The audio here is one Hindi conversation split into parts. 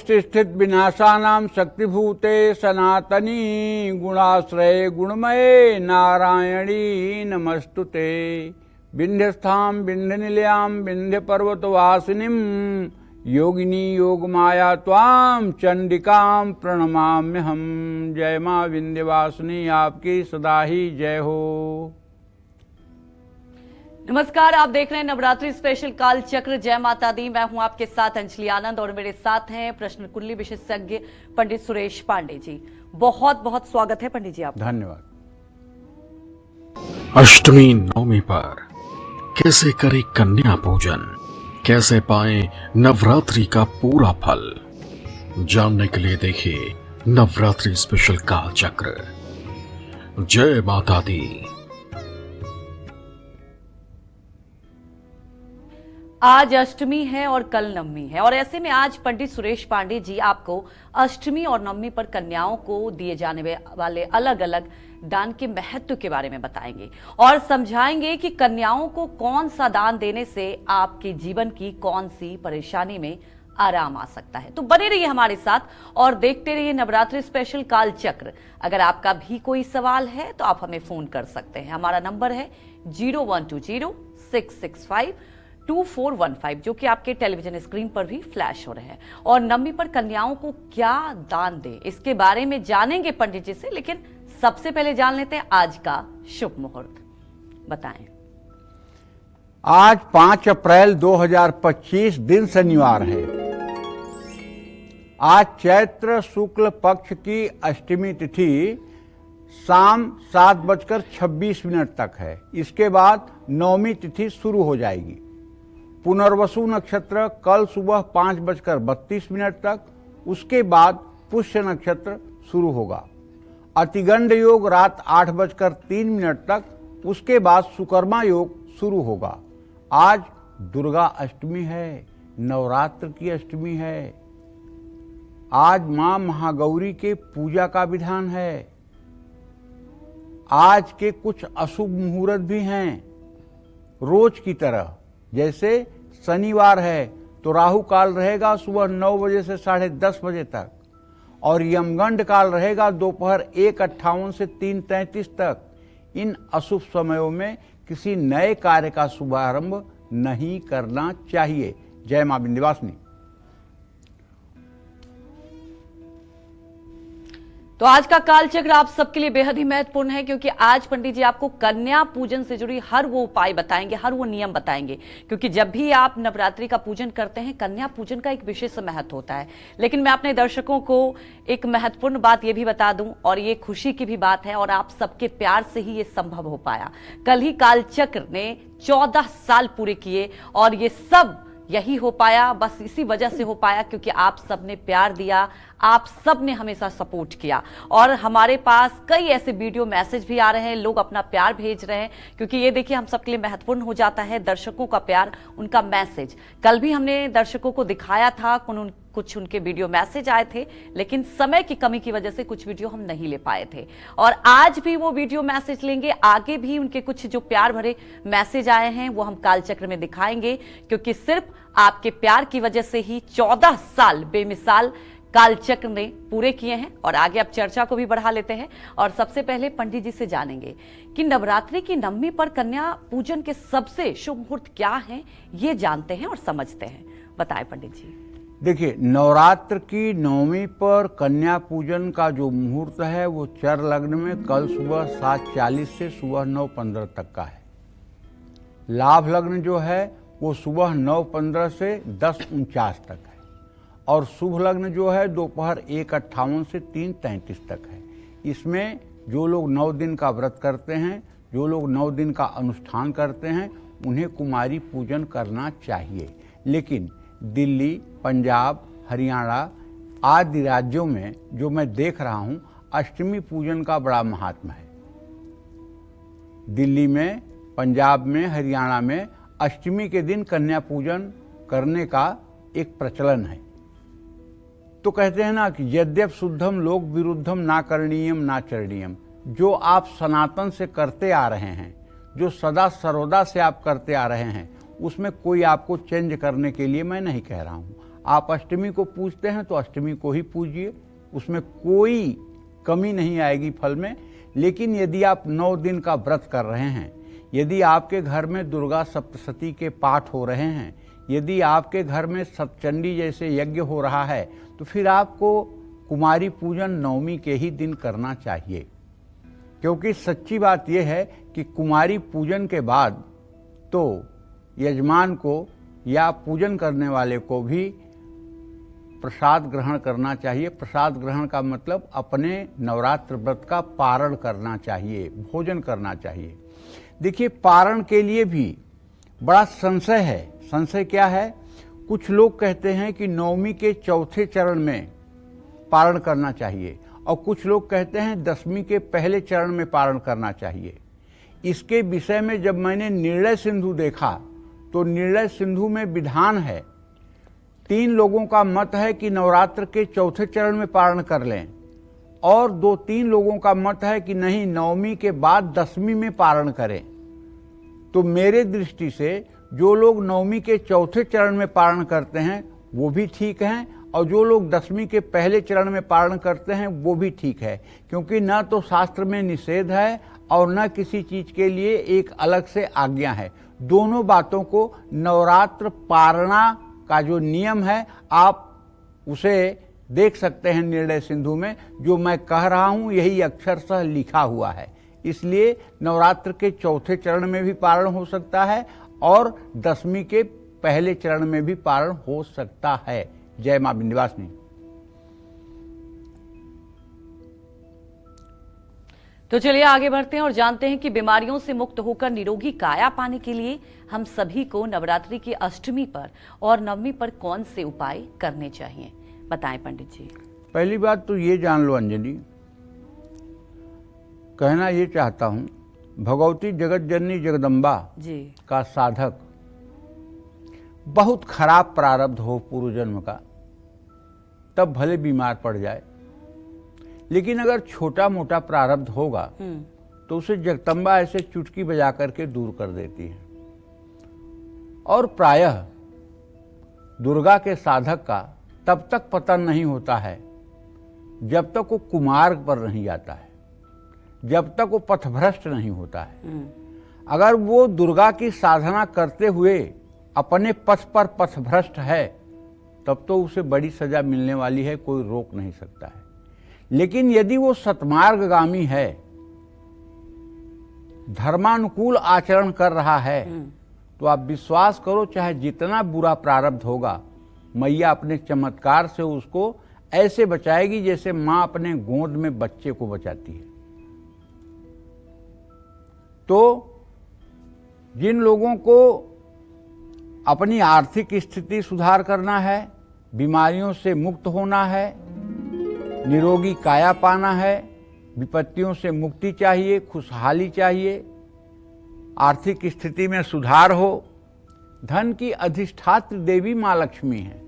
सृष्टि स्थित विनाशानां शक्तिभूते सनातनी गुणाश्रये गुणमये नारायणी नमस्तुते। विंध्यस्थां विंध्यनिलयां विंध्यपर्वतवासिनीं योगिनी योगमाया त्वां चंडिकां प्रणमाम्यहम्। जय मां विंध्यवासिनी, आपकी सदा ही जय हो। नमस्कार, आप देख रहे हैं नवरात्रि स्पेशल काल चक्र। जय माता दी। मैं हूं आपके साथ अंजलि आनंद और मेरे साथ हैं प्रश्न कुंडली विशेषज्ञ पंडित सुरेश पांडे जी। बहुत बहुत स्वागत है पंडित जी आपका। धन्यवाद। अष्टमी नवमी पर कैसे करें कन्या पूजन, कैसे पाएं नवरात्रि का पूरा फल, जानने के लिए देखिए नवरात्रि स्पेशल काल चक्र। जय माता दी। आज अष्टमी है और कल नवमी है और ऐसे में आज पंडित सुरेश पांडे जी आपको अष्टमी और नवमी पर कन्याओं को दिए जाने वाले अलग अलग दान के महत्व के बारे में बताएंगे और समझाएंगे कि कन्याओं को कौन सा दान देने से आपके जीवन की कौन सी परेशानी में आराम आ सकता है। तो बने रहिए हमारे साथ और देखते रहिए नवरात्रि स्पेशल काल चक्र। अगर आपका भी कोई सवाल है तो आप हमें फोन कर सकते हैं। हमारा नंबर है 0120-665-2415 जो कि आपके टेलीविजन स्क्रीन पर भी फ्लैश हो रहे हैं। और नवमी पर कन्याओं को क्या दान दें इसके बारे में जानेंगे पंडित जी से, लेकिन सबसे पहले जान लेते हैं आज का शुभ मुहूर्त। बताएं। आज 5 अप्रैल 2025 दिन शनिवार है। आज चैत्र शुक्ल पक्ष की अष्टमी तिथि शाम 7:26 तक है। इसके बाद नवमी तिथि शुरू हो जाएगी। पुनर्वसु नक्षत्र कल सुबह 5:32 तक, उसके बाद पुष्य नक्षत्र शुरू होगा। अतिगंड योग रात 8:03 तक, उसके बाद सुकर्मा योग शुरू होगा। आज दुर्गा अष्टमी है, नवरात्र की अष्टमी है। आज मां महागौरी के पूजा का विधान है। आज के कुछ अशुभ मुहूर्त भी हैं रोज की तरह। जैसे शनिवार है तो राहु काल रहेगा सुबह 9 बजे से 10:30 बजे तक और यमगंड काल रहेगा दोपहर 1:58 से 3:33 तक। इन अशुभ समयों में किसी नए कार्य का शुभारंभ नहीं करना चाहिए। जय मां विंध्यवासिनी। तो आज का काल चक्र आप सबके लिए बेहद ही महत्वपूर्ण है क्योंकि आज पंडित जी आपको कन्या पूजन से जुड़ी हर वो उपाय बताएंगे, हर वो नियम बताएंगे। क्योंकि जब भी आप नवरात्रि का पूजन करते हैं कन्या पूजन का एक विशेष महत्व होता है। लेकिन मैं अपने दर्शकों को एक महत्वपूर्ण बात ये भी बता दूं और ये खुशी की भी बात है और आप सबके प्यार से ही ये संभव हो पाया। कल ही काल चक्र ने 14 साल पूरे किए और ये सब यही हो पाया, बस इसी वजह से हो पाया क्योंकि आप सबने प्यार दिया, आप सबने हमेशा सपोर्ट किया। और हमारे पास कई ऐसे वीडियो मैसेज भी आ रहे हैं, लोग अपना प्यार भेज रहे हैं क्योंकि ये देखिए हम सबके लिए महत्वपूर्ण हो जाता है दर्शकों का प्यार, उनका मैसेज। कल भी हमने दर्शकों को दिखाया था, कुछ उनके वीडियो मैसेज आए थे लेकिन समय की कमी की वजह से कुछ वीडियो हम नहीं ले पाए थे और आज भी वो वीडियो मैसेज लेंगे। आगे भी उनके कुछ जो प्यार भरे मैसेज आए हैं वो हम कालचक्र में दिखाएंगे क्योंकि सिर्फ आपके प्यार की वजह से ही 14 साल बेमिसाल कालचक्र ने पूरे किए हैं। और आगे अब चर्चा को भी बढ़ा लेते हैं और सबसे पहले पंडित जी से जानेंगे कि नवरात्रि की नवमी पर कन्या पूजन के सबसे शुभ मुहूर्त क्या हैं, ये जानते हैं और समझते हैं। बताएं पंडित जी। देखिए, नवरात्र की नवमी पर कन्या पूजन का जो मुहूर्त है वो चर लग्न में कल सुबह 7:40 से सुबह 9:15 तक का है। लाभ लग्न जो है वो सुबह 9:15 से 10:49 तक है और शुभ लग्न जो है दोपहर 1:58 से 3:33 तक है। इसमें जो लोग 9 दिन का व्रत करते हैं, जो लोग 9 दिन का अनुष्ठान करते हैं, उन्हें कुमारी पूजन करना चाहिए। लेकिन दिल्ली, पंजाब, हरियाणा आदि राज्यों में जो मैं देख रहा हूं, अष्टमी पूजन का बड़ा महात्मा है। दिल्ली में, पंजाब में, हरियाणा में अष्टमी के दिन कन्या पूजन करने का एक प्रचलन है। तो कहते हैं ना कि यद्यप शुद्धम लोक विरुद्धम ना करणीयम ना चरणीयम। जो आप सनातन से करते आ रहे हैं, जो सदा सर्वदा से आप करते आ रहे हैं, उसमें कोई आपको चेंज करने के लिए मैं नहीं कह रहा हूं। आप अष्टमी को पूजते हैं तो अष्टमी को ही पूजिए, उसमें कोई कमी नहीं आएगी फल में। लेकिन यदि आप 9 दिन का व्रत कर रहे हैं, यदि आपके घर में दुर्गा सप्तशती के पाठ हो रहे हैं, यदि आपके घर में सतचंडी जैसे यज्ञ हो रहा है, तो फिर आपको कुमारी पूजन नवमी के ही दिन करना चाहिए। क्योंकि सच्ची बात यह है कि कुमारी पूजन के बाद तो यजमान को या पूजन करने वाले को भी प्रसाद ग्रहण करना चाहिए। प्रसाद ग्रहण का मतलब अपने नवरात्र व्रत का पारण करना चाहिए, भोजन करना चाहिए। देखिए, पारण के लिए भी बड़ा संशय है। संशय क्या है? कुछ लोग कहते हैं कि नवमी के चौथे चरण में पारण करना चाहिए, और कुछ लोग कहते हैं 10वीं के पहले चरण में पारण करना चाहिए। इसके विषय में जब मैंने निर्णय सिंधु देखा तो निर्णय सिंधु में विधान है, 3 लोगों का मत है कि नवरात्र के चौथे चरण में पारण कर लें, और 2-3 लोगों का मत है कि नहीं, नवमी के बाद 10वीं में पारण करें। तो मेरे दृष्टि से जो लोग नवमी के चौथे चरण में पारण करते हैं वो भी ठीक हैं, और जो लोग 10वीं के पहले चरण में पारण करते हैं वो भी ठीक है। क्योंकि न तो शास्त्र में निषेध है और न किसी चीज के लिए एक अलग से आज्ञा है। दोनों बातों को नवरात्र पारणा का जो नियम है, आप उसे देख सकते हैं निर्णय सिंधु में। जो मैं कह रहा हूं यही अक्षरशः लिखा हुआ है। इसलिए नवरात्र के चौथे चरण में भी पारण हो सकता है और 10वीं के पहले चरण में भी पारण हो सकता है। जय मां विंध्यवासिनी। तो चलिए आगे बढ़ते हैं और जानते हैं कि बीमारियों से मुक्त होकर निरोगी काया पाने के लिए हम सभी को नवरात्रि की अष्टमी पर और नवमी पर कौन से उपाय करने चाहिए, बताएं पंडित जी। पहली बात तो ये जान लो अंजलि, कहना ये चाहता हूं, भगवती जगत जननी जगदम्बा जी का साधक बहुत खराब प्रारब्ध हो पूर्व जन्म का, तब भले बीमार पड़ जाए, लेकिन अगर छोटा मोटा प्रारब्ध होगा तो उसे जगदम्बा ऐसे चुटकी बजा करके दूर कर देती है। और प्रायः दुर्गा के साधक का तब तक पतन नहीं होता है जब तक वो कुमार्ग पर नहीं जाता है, जब तक वो पथभ्रष्ट नहीं होता है। अगर वो दुर्गा की साधना करते हुए अपने पथ पर पथभ्रष्ट है, तब तो उसे बड़ी सजा मिलने वाली है, कोई रोक नहीं सकता है। लेकिन यदि वो सतमार्गगामी है, धर्मानुकूल आचरण कर रहा है, तो आप विश्वास करो, चाहे जितना बुरा प्रारब्ध होगा, मैया अपने चमत्कार से उसको ऐसे बचाएगी जैसे मां अपने गोद में बच्चे को बचाती है। तो जिन लोगों को अपनी आर्थिक स्थिति सुधार करना है, बीमारियों से मुक्त होना है, निरोगी काया पाना है, विपत्तियों से मुक्ति चाहिए, खुशहाली चाहिए, आर्थिक स्थिति में सुधार हो, धन की अधिष्ठात्री देवी मां लक्ष्मी है,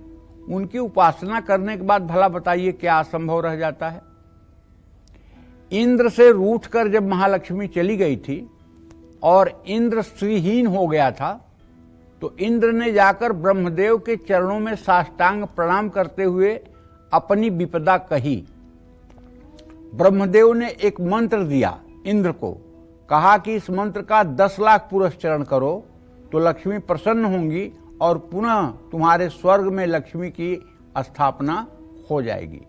उनकी उपासना करने के बाद भला बताइए क्या असंभव रह जाता है। इंद्र से रूठकर जब महालक्ष्मी चली गई थी और इंद्र श्रीहीन हो गया था, तो इंद्र ने जाकर ब्रह्मदेव के चरणों में साष्टांग प्रणाम करते हुए अपनी विपदा कही। ब्रह्मदेव ने एक मंत्र दिया इंद्र को, कहा कि इस मंत्र का 10 लाख पुरस्चरण करो तो लक्ष्मी प्रसन्न होंगी और पुनः तुम्हारे स्वर्ग में लक्ष्मी की स्थापना हो जाएगी।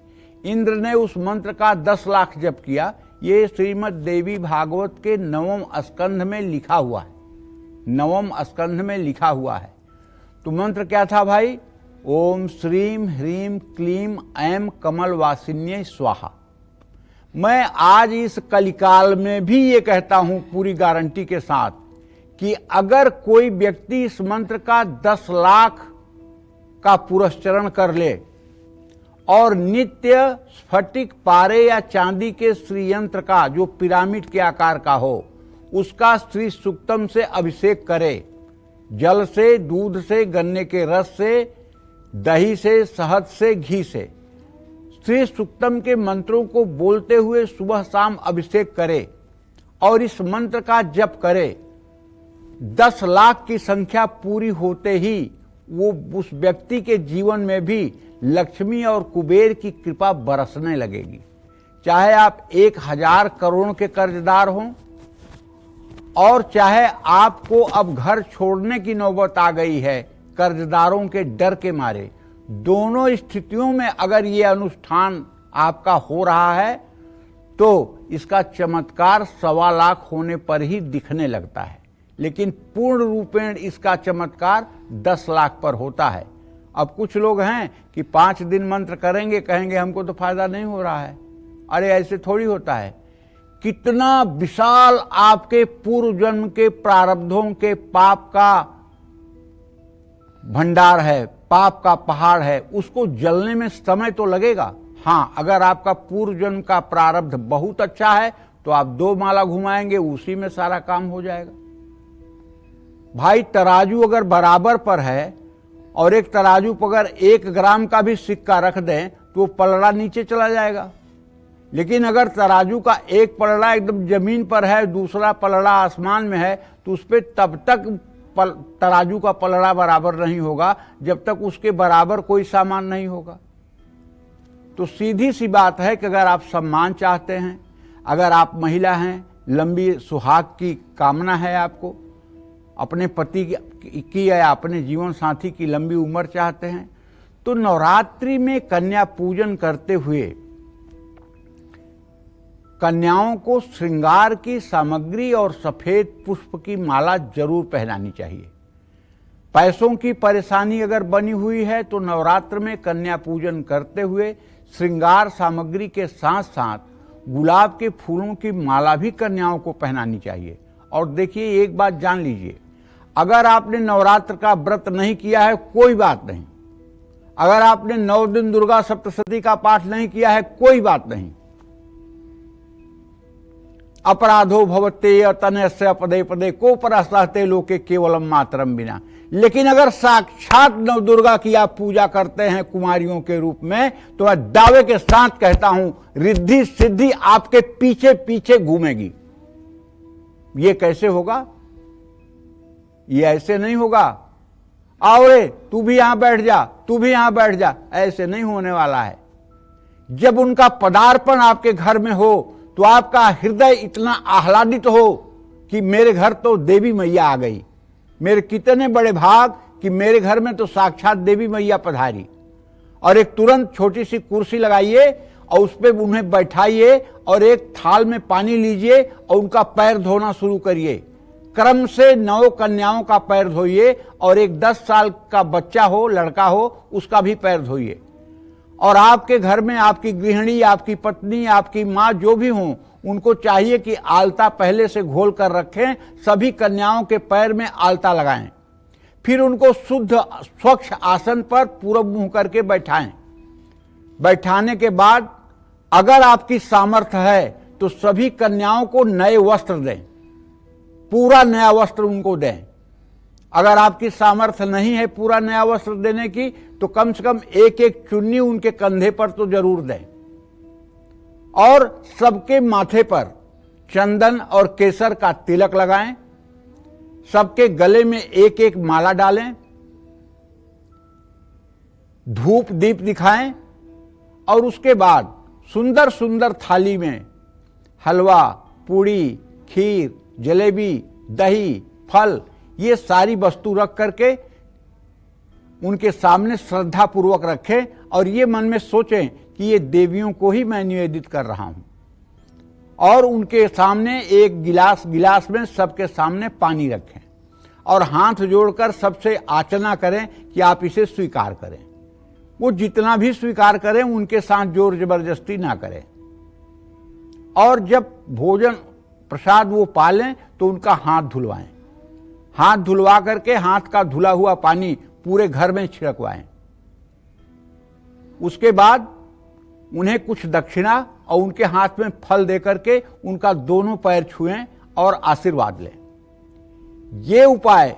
इंद्र ने उस मंत्र का 10 लाख जप किया। ये श्रीमद् देवी भागवत के 9वें स्कंध में लिखा हुआ है, 9वें स्कंध में लिखा हुआ है। तो मंत्र क्या था भाई? ओम श्रीम ह्रीम क्लीम ऐं कमल वासिन्ये स्वाहा। मैं आज इस कलिकाल में भी ये कहता हूं पूरी गारंटी के साथ कि अगर कोई व्यक्ति इस मंत्र का 10 लाख का पुरस्चरण कर ले और नित्य स्फटिक पारे या चांदी के श्रीयंत्र का, जो पिरामिड के आकार का हो, उसका श्री सूक्तम से अभिषेक करे, जल से, दूध से, गन्ने के रस से, दही से, शहद से, घी से, श्री सूक्तम के मंत्रों को बोलते हुए सुबह शाम अभिषेक करे और इस मंत्र का जप करे, 10 लाख की संख्या पूरी होते ही वो उस व्यक्ति के जीवन में भी लक्ष्मी और कुबेर की कृपा बरसने लगेगी। चाहे आप 1000 करोड़ के कर्जदार हों और चाहे आपको अब घर छोड़ने की नौबत आ गई है कर्जदारों के डर के मारे, दोनों स्थितियों में अगर ये अनुष्ठान आपका हो रहा है तो इसका चमत्कार 1.25 लाख होने पर ही दिखने लगता है, लेकिन पूर्ण रूपेण इसका चमत्कार 10 लाख पर होता है। अब कुछ लोग हैं कि 5 दिन मंत्र करेंगे, कहेंगे हमको तो फायदा नहीं हो रहा है। अरे ऐसे थोड़ी होता है। कितना विशाल आपके पूर्व जन्म के प्रारब्धों के पाप का भंडार है, पाप का पहाड़ है, उसको जलने में समय तो लगेगा। हाँ, अगर आपका पूर्व जन्म का प्रारब्ध बहुत अच्छा है तो आप 2 माला घुमाएंगे, उसी में सारा काम हो जाएगा। भाई, तराजू अगर बराबर पर है और एक तराजू पर अगर 1 ग्राम का भी सिक्का रख दें तो वो पलड़ा नीचे चला जाएगा। लेकिन अगर तराजू का एक पलड़ा एकदम जमीन पर है, दूसरा पलड़ा आसमान में है, तो उस पर तब तक तराजू का पलड़ा बराबर नहीं होगा जब तक उसके बराबर कोई सामान नहीं होगा। तो सीधी सी बात है कि अगर आप सम्मान चाहते हैं, अगर आप महिला हैं, लंबी सुहाग की कामना है आपको, अपने पति की या अपने जीवन साथी की लंबी उम्र चाहते हैं, तो नवरात्रि में कन्या पूजन करते हुए कन्याओं को श्रृंगार की सामग्री और सफेद पुष्प की माला जरूर पहनानी चाहिए। पैसों की परेशानी अगर बनी हुई है तो नवरात्र में कन्या पूजन करते हुए श्रृंगार सामग्री के साथ साथ गुलाब के फूलों की माला भी कन्याओं को पहनानी चाहिए। और देखिए, एक बात जान लीजिए, अगर आपने नवरात्र का व्रत नहीं किया है कोई बात नहीं, अगर आपने 9 दिन दुर्गा सप्तशती का पाठ नहीं किया है कोई बात नहीं, अपराधो भवते तनयस्य पदे पदे को परस्ते लोके केवलम मातरम बिना। लेकिन अगर साक्षात नवदुर्गा की आप पूजा करते हैं कुमारियों के रूप में, तो मैं दावे के साथ कहता हूं रिद्धि सिद्धि आपके पीछे पीछे घूमेगी। ये कैसे होगा? ये ऐसे नहीं होगा, आओ रे तू भी यहां बैठ जा, तू भी यहां बैठ जा, ऐसे नहीं होने वाला है। जब उनका पदार्पण आपके घर में हो तो आपका हृदय इतना आह्लादित हो कि मेरे घर तो देवी मैया आ गई, मेरे कितने बड़े भाग कि मेरे घर में तो साक्षात देवी मैया पधारी। और एक तुरंत छोटी सी कुर्सी लगाइए और उस पर उन्हें बैठाइए और एक थाल में पानी लीजिए और उनका पैर धोना शुरू करिए। क्रम से 9 कन्याओं का पैर धोइए और एक 10 साल का बच्चा हो, लड़का हो, उसका भी पैर धोइए। और आपके घर में आपकी गृहिणी, आपकी पत्नी, आपकी माँ जो भी हों, उनको चाहिए कि आलता पहले से घोल कर रखें, सभी कन्याओं के पैर में आलता लगाएं। फिर उनको शुद्ध स्वच्छ आसन पर पूरब मुंह करके बैठाएं। बैठाने के बाद अगर आपकी सामर्थ्य है तो सभी कन्याओं को नए वस्त्र दें, पूरा नया वस्त्र उनको दें। अगर आपकी सामर्थ्य नहीं है पूरा नया वस्त्र देने की तो कम से कम एक एक चुन्नी उनके कंधे पर तो जरूर दें। और सबके माथे पर चंदन और केसर का तिलक लगाएं, सबके गले में एक एक माला डालें, धूप दीप दिखाएं और उसके बाद सुंदर सुंदर थाली में हलवा, पूड़ी, खीर, जलेबी, दही, फल, ये सारी वस्तु रख करके उनके सामने श्रद्धा पूर्वक रखें और ये मन में सोचें कि ये देवियों को ही मैं निवेदित कर रहा हूं। और उनके सामने एक गिलास में सबके सामने पानी रखें और हाथ जोड़कर सबसे याचना करें कि आप इसे स्वीकार करें। वो जितना भी स्वीकार करें उनके साथ जोर जबरदस्ती ना करें। और जब भोजन प्रसाद वो पालें तो उनका हाथ धुलवाएं। हाथ धुलवा करके हाथ का धुला हुआ पानी पूरे घर में छिड़कवाएं। उसके बाद उन्हें कुछ दक्षिणा और उनके हाथ में फल देकर के उनका दोनों पैर छुएं और आशीर्वाद लें। ये उपाय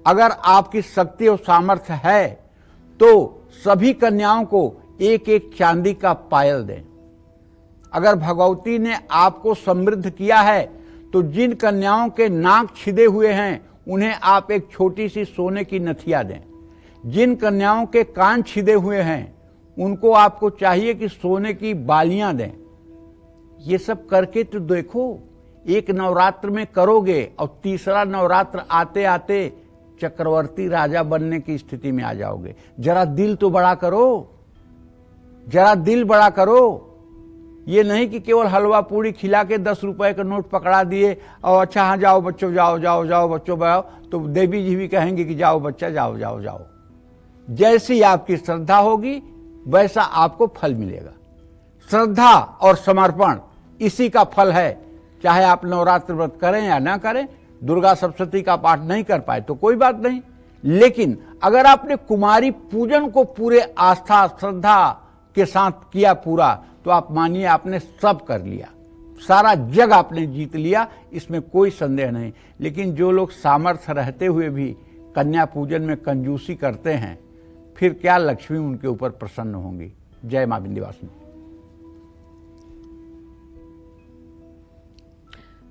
अगर आपकी शक्ति और सामर्थ्य है तो सभी कन्याओं को एक एक चांदी का पायल दें। अगर भगवती ने आपको समृद्ध किया है तो जिन कन्याओं के नाक छिदे हुए हैं उन्हें आप एक छोटी सी सोने की नथिया दें। जिन कन्याओं के कान छिदे हुए हैं उनको आपको चाहिए कि सोने की बालियां दें। ये सब करके तो देखो, एक नवरात्र में करोगे और तीसरा नवरात्र आते आते चक्रवर्ती राजा बनने की स्थिति में आ जाओगे। जरा दिल तो बड़ा करो, जरा दिल बड़ा करो। ये नहीं कि केवल हलवा पूरी खिला के 10 रुपए का नोट पकड़ा दिए और अच्छा हाँ जाओ बच्चों, जाओ जाओ जाओ बच्चों जाओ, तो देवी जी भी कहेंगे कि जाओ बच्चा, जाओ जाओ जाओ। जैसी आपकी श्रद्धा होगी वैसा आपको फल मिलेगा। श्रद्धा और समर्पण इसी का फल है। चाहे आप नवरात्र व्रत करें या ना करें, दुर्गा सप्तशती का पाठ नहीं कर पाए तो कोई बात नहीं, लेकिन अगर आपने कुमारी पूजन को पूरे आस्था श्रद्धा के साथ किया पूरा, तो आप मानिए आपने सब कर लिया, सारा जग आपने जीत लिया, इसमें कोई संदेह नहीं। लेकिन जो लोग सामर्थ्य रहते हुए भी कन्या पूजन में कंजूसी करते हैं, फिर क्या लक्ष्मी उनके ऊपर प्रसन्न होंगी। जय मां विंध्यवासिनी।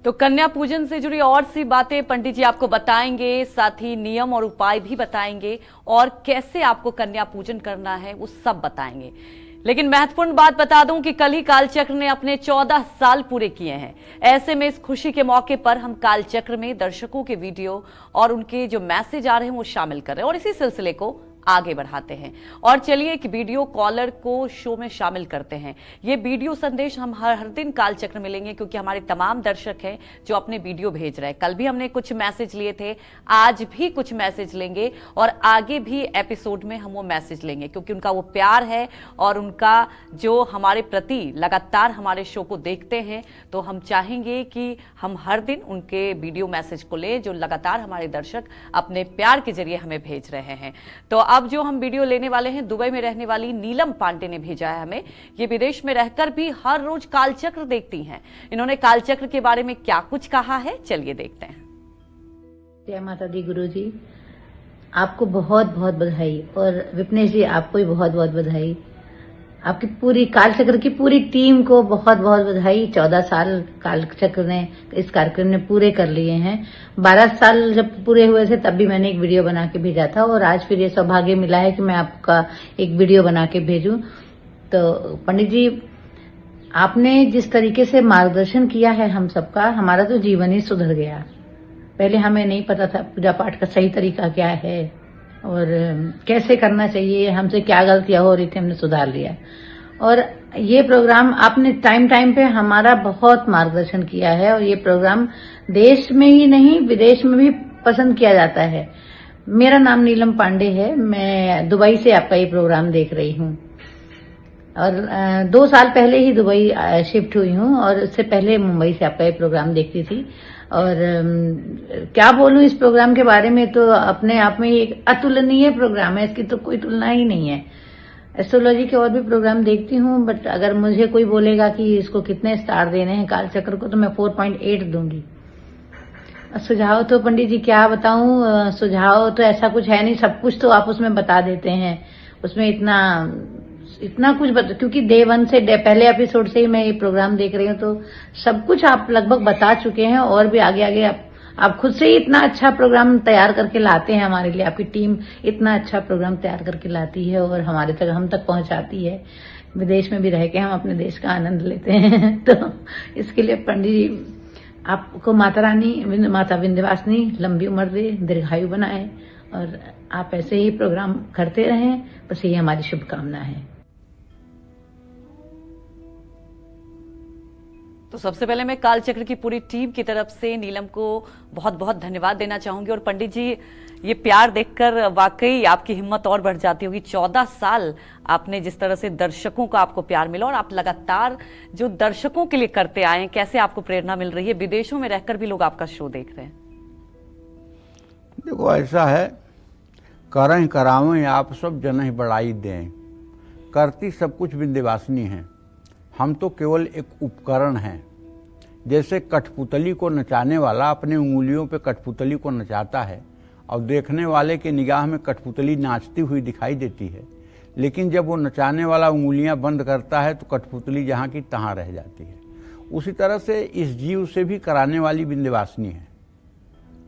तो कन्या पूजन से जुड़ी और सी बातें पंडित जी आपको बताएंगे, साथ ही नियम और उपाय भी बताएंगे और कैसे आपको कन्या पूजन करना है वो सब बताएंगे। लेकिन महत्वपूर्ण बात बता दूं कि कल ही कालचक्र ने अपने 14 साल पूरे किए हैं। ऐसे में इस खुशी के मौके पर हम कालचक्र में दर्शकों के वीडियो और उनके जो मैसेज आ रहे हैं वो शामिल कर रहे हैं और इसी सिलसिले को आगे बढ़ाते हैं। और चलिए एक वीडियो कॉलर को शो में शामिल करते हैं। ये वीडियो संदेश हम हर दिन कालचक्र में लेंगे, क्योंकि हमारे तमाम दर्शक हैं जो अपने वीडियो भेज रहे हैं। कल भी हमने कुछ मैसेज लिए थे, आज भी कुछ मैसेज लेंगे और आगे भी एपिसोड में हम वो मैसेज लेंगे, क्योंकि उनका वो प्यार है और उनका जो हमारे प्रति लगातार हमारे शो को देखते हैं, तो हम चाहेंगे कि हम हर दिन उनके वीडियो मैसेज को लें जो लगातार हमारे दर्शक अपने प्यार के जरिए हमें भेज रहे हैं। तो अब जो हम वीडियो लेने वाले हैं, दुबई में रहने वाली नीलम पांडे ने भेजा है हमें। ये विदेश में रहकर भी हर रोज कालचक्र देखती हैं। इन्होंने कालचक्र के बारे में क्या कुछ कहा है, चलिए देखते हैं। जय माता दी। गुरु जी आपको बहुत बहुत बधाई, और विपनेश जी आपको भी बहुत बहुत बधाई। आपकी पूरी कालचक्र की पूरी टीम को बहुत बहुत बधाई। 14 साल कालचक्र ने इस कार्यक्रम ने पूरे कर लिए हैं। 12 साल जब पूरे हुए थे तब भी मैंने एक वीडियो बना के भेजा था, और आज फिर ये सौभाग्य मिला है कि मैं आपका एक वीडियो बना के भेजूं। तो पंडित जी आपने जिस तरीके से मार्गदर्शन किया है हम सबका, हमारा तो जीवन ही सुधर गया। पहले हमें नहीं पता था पूजा पाठ का सही तरीका क्या है और कैसे करना चाहिए, हमसे क्या गलतियां हो रही थी, हमने सुधार लिया। और ये प्रोग्राम आपने टाइम टाइम पे हमारा बहुत मार्गदर्शन किया है, और ये प्रोग्राम देश में ही नहीं विदेश में भी पसंद किया जाता है। मेरा नाम नीलम पांडे है, मैं दुबई से आपका ये प्रोग्राम देख रही हूँ, और 2 साल पहले ही दुबई शिफ्ट हुई हूँ, और उससे पहले मुंबई से आपका ये प्रोग्राम देखती थी। और क्या बोलूं इस प्रोग्राम के बारे में, तो अपने आप में एक अतुलनीय प्रोग्राम है, इसकी तो कोई तुलना ही नहीं है। एस्ट्रोलॉजी के और भी प्रोग्राम देखती हूँ, बट अगर मुझे कोई बोलेगा कि इसको कितने स्टार देने हैं कालचक्र को, तो मैं 4.8 दूंगी। सुझाव तो पंडित जी क्या बताऊं, सुझाव तो ऐसा कुछ है नहीं, सब कुछ तो आप उसमें बता देते हैं। उसमें इतना कुछ क्योंकि डे 1 से पहले एपिसोड से ही मैं ये प्रोग्राम देख रही हूँ, तो सब कुछ आप लगभग बता चुके हैं, और भी आगे आगे आप खुद से ही इतना अच्छा प्रोग्राम तैयार करके लाते हैं हमारे लिए। आपकी टीम इतना अच्छा प्रोग्राम तैयार करके लाती है और हम तक पहुंचाती है। विदेश में भी रह के हम अपने देश का आनंद लेते हैं। तो इसके लिए पंडित जी आपको माता रानी माता विंध्यवासिनी लंबी उम्र दे, दीर्घायु बनाए, और आप ऐसे ही प्रोग्राम करते रहें, बस यही हमारी शुभकामना है। तो सबसे पहले मैं कालचक्र की पूरी टीम की तरफ से नीलम को बहुत बहुत धन्यवाद देना चाहूंगी। और पंडित जी ये प्यार देखकर वाकई आपकी हिम्मत और बढ़ जाती होगी। 14 साल आपने जिस तरह से दर्शकों का आपको प्यार मिला, और आप लगातार जो दर्शकों के लिए करते आए हैं, कैसे आपको प्रेरणा मिल रही है, विदेशों में रहकर भी लोग आपका शो देख रहे हैं। देखो ऐसा है, करें करावें आप सब जनहि बढ़ाई दें, करती सब कुछ विंध्यवासिनी है। हम तो केवल एक उपकरण हैं। जैसे कठपुतली को नचाने वाला अपने उंगलियों पे कठपुतली को नचाता है और देखने वाले के निगाह में कठपुतली नाचती हुई दिखाई देती है, लेकिन जब वो नचाने वाला उंगलियां बंद करता है तो कठपुतली जहाँ की तहाँ रह जाती है। उसी तरह से इस जीव से भी कराने वाली विंध्यवासिनी है।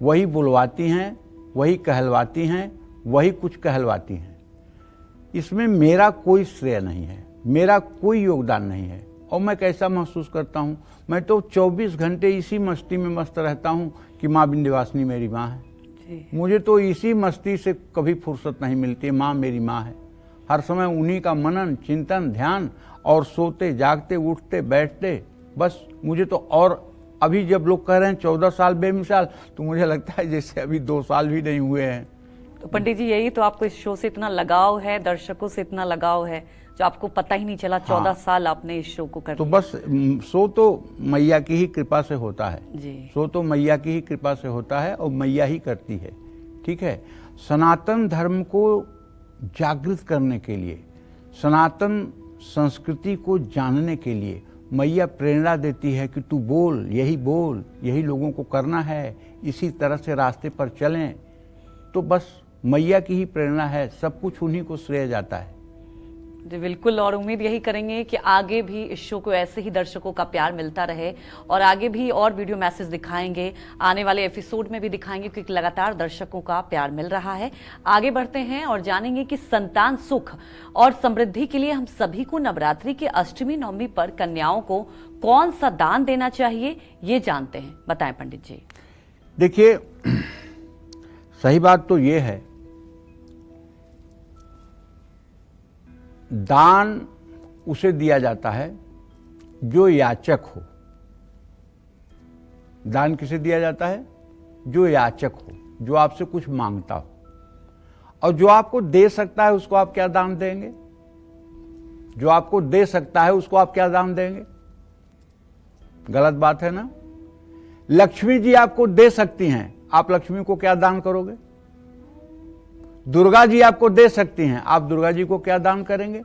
वही बुलवाती हैं, वही कहलवाती हैं, वही कुछ कहलवाती हैं। इसमें मेरा कोई श्रेय नहीं है, मेरा कोई योगदान नहीं है। और मैं कैसा महसूस करता हूँ, मैं तो 24 घंटे इसी मस्ती में मस्त रहता हूँ कि माँ विंध्यवासिनी मेरी माँ है। मुझे तो इसी मस्ती से कभी फुर्सत नहीं मिलती। माँ मेरी माँ है, हर समय उन्हीं का मनन चिंतन ध्यान, और सोते जागते उठते बैठते बस। मुझे तो, और अभी जब लोग कह रहे हैं 14 साल बेमिसाल, तो मुझे लगता है जैसे अभी 2 साल भी नहीं हुए हैं। तो पंडित जी, यही तो आपको इस शो से इतना लगाव है, दर्शकों से इतना लगाव है, जो आपको पता ही नहीं चला 14 साल आपने इस शो को कर तो लिया। बस सो तो मैया की ही कृपा से होता है जी। सो तो मैया की ही कृपा से होता है और मैया ही करती है। ठीक है, सनातन धर्म को जागृत करने के लिए, सनातन संस्कृति को जानने के लिए मैया प्रेरणा देती है कि तू बोल, यही लोगों को करना है, इसी तरह से रास्ते पर चलें। तो बस मैया की ही प्रेरणा है, सब कुछ उन्हीं को श्रेय जाता है। जी बिल्कुल, और उम्मीद यही करेंगे कि आगे भी इस शो को ऐसे ही दर्शकों का प्यार मिलता रहे, और आगे भी और वीडियो मैसेज दिखाएंगे, आने वाले एपिसोड में भी दिखाएंगे, क्योंकि लगातार दर्शकों का प्यार मिल रहा है। आगे बढ़ते हैं और जानेंगे कि संतान सुख और समृद्धि के लिए हम सभी को नवरात्रि के अष्टमी नवमी पर कन्याओं को कौन सा दान देना चाहिए, ये जानते हैं। बताएं पंडित जी। देखिए, सही बात तो ये है, दान उसे दिया जाता है जो याचक हो। दान किसे दिया जाता है? जो याचक हो, जो आपसे कुछ मांगता हो। और जो आपको दे सकता है उसको आप क्या दान देंगे? जो आपको दे सकता है उसको आप क्या दान देंगे? गलत बात है ना। लक्ष्मी जी आपको दे सकती हैं, आप लक्ष्मी को क्या दान करोगे? दुर्गा जी आपको दे सकती हैं, आप दुर्गा जी को क्या दान करेंगे?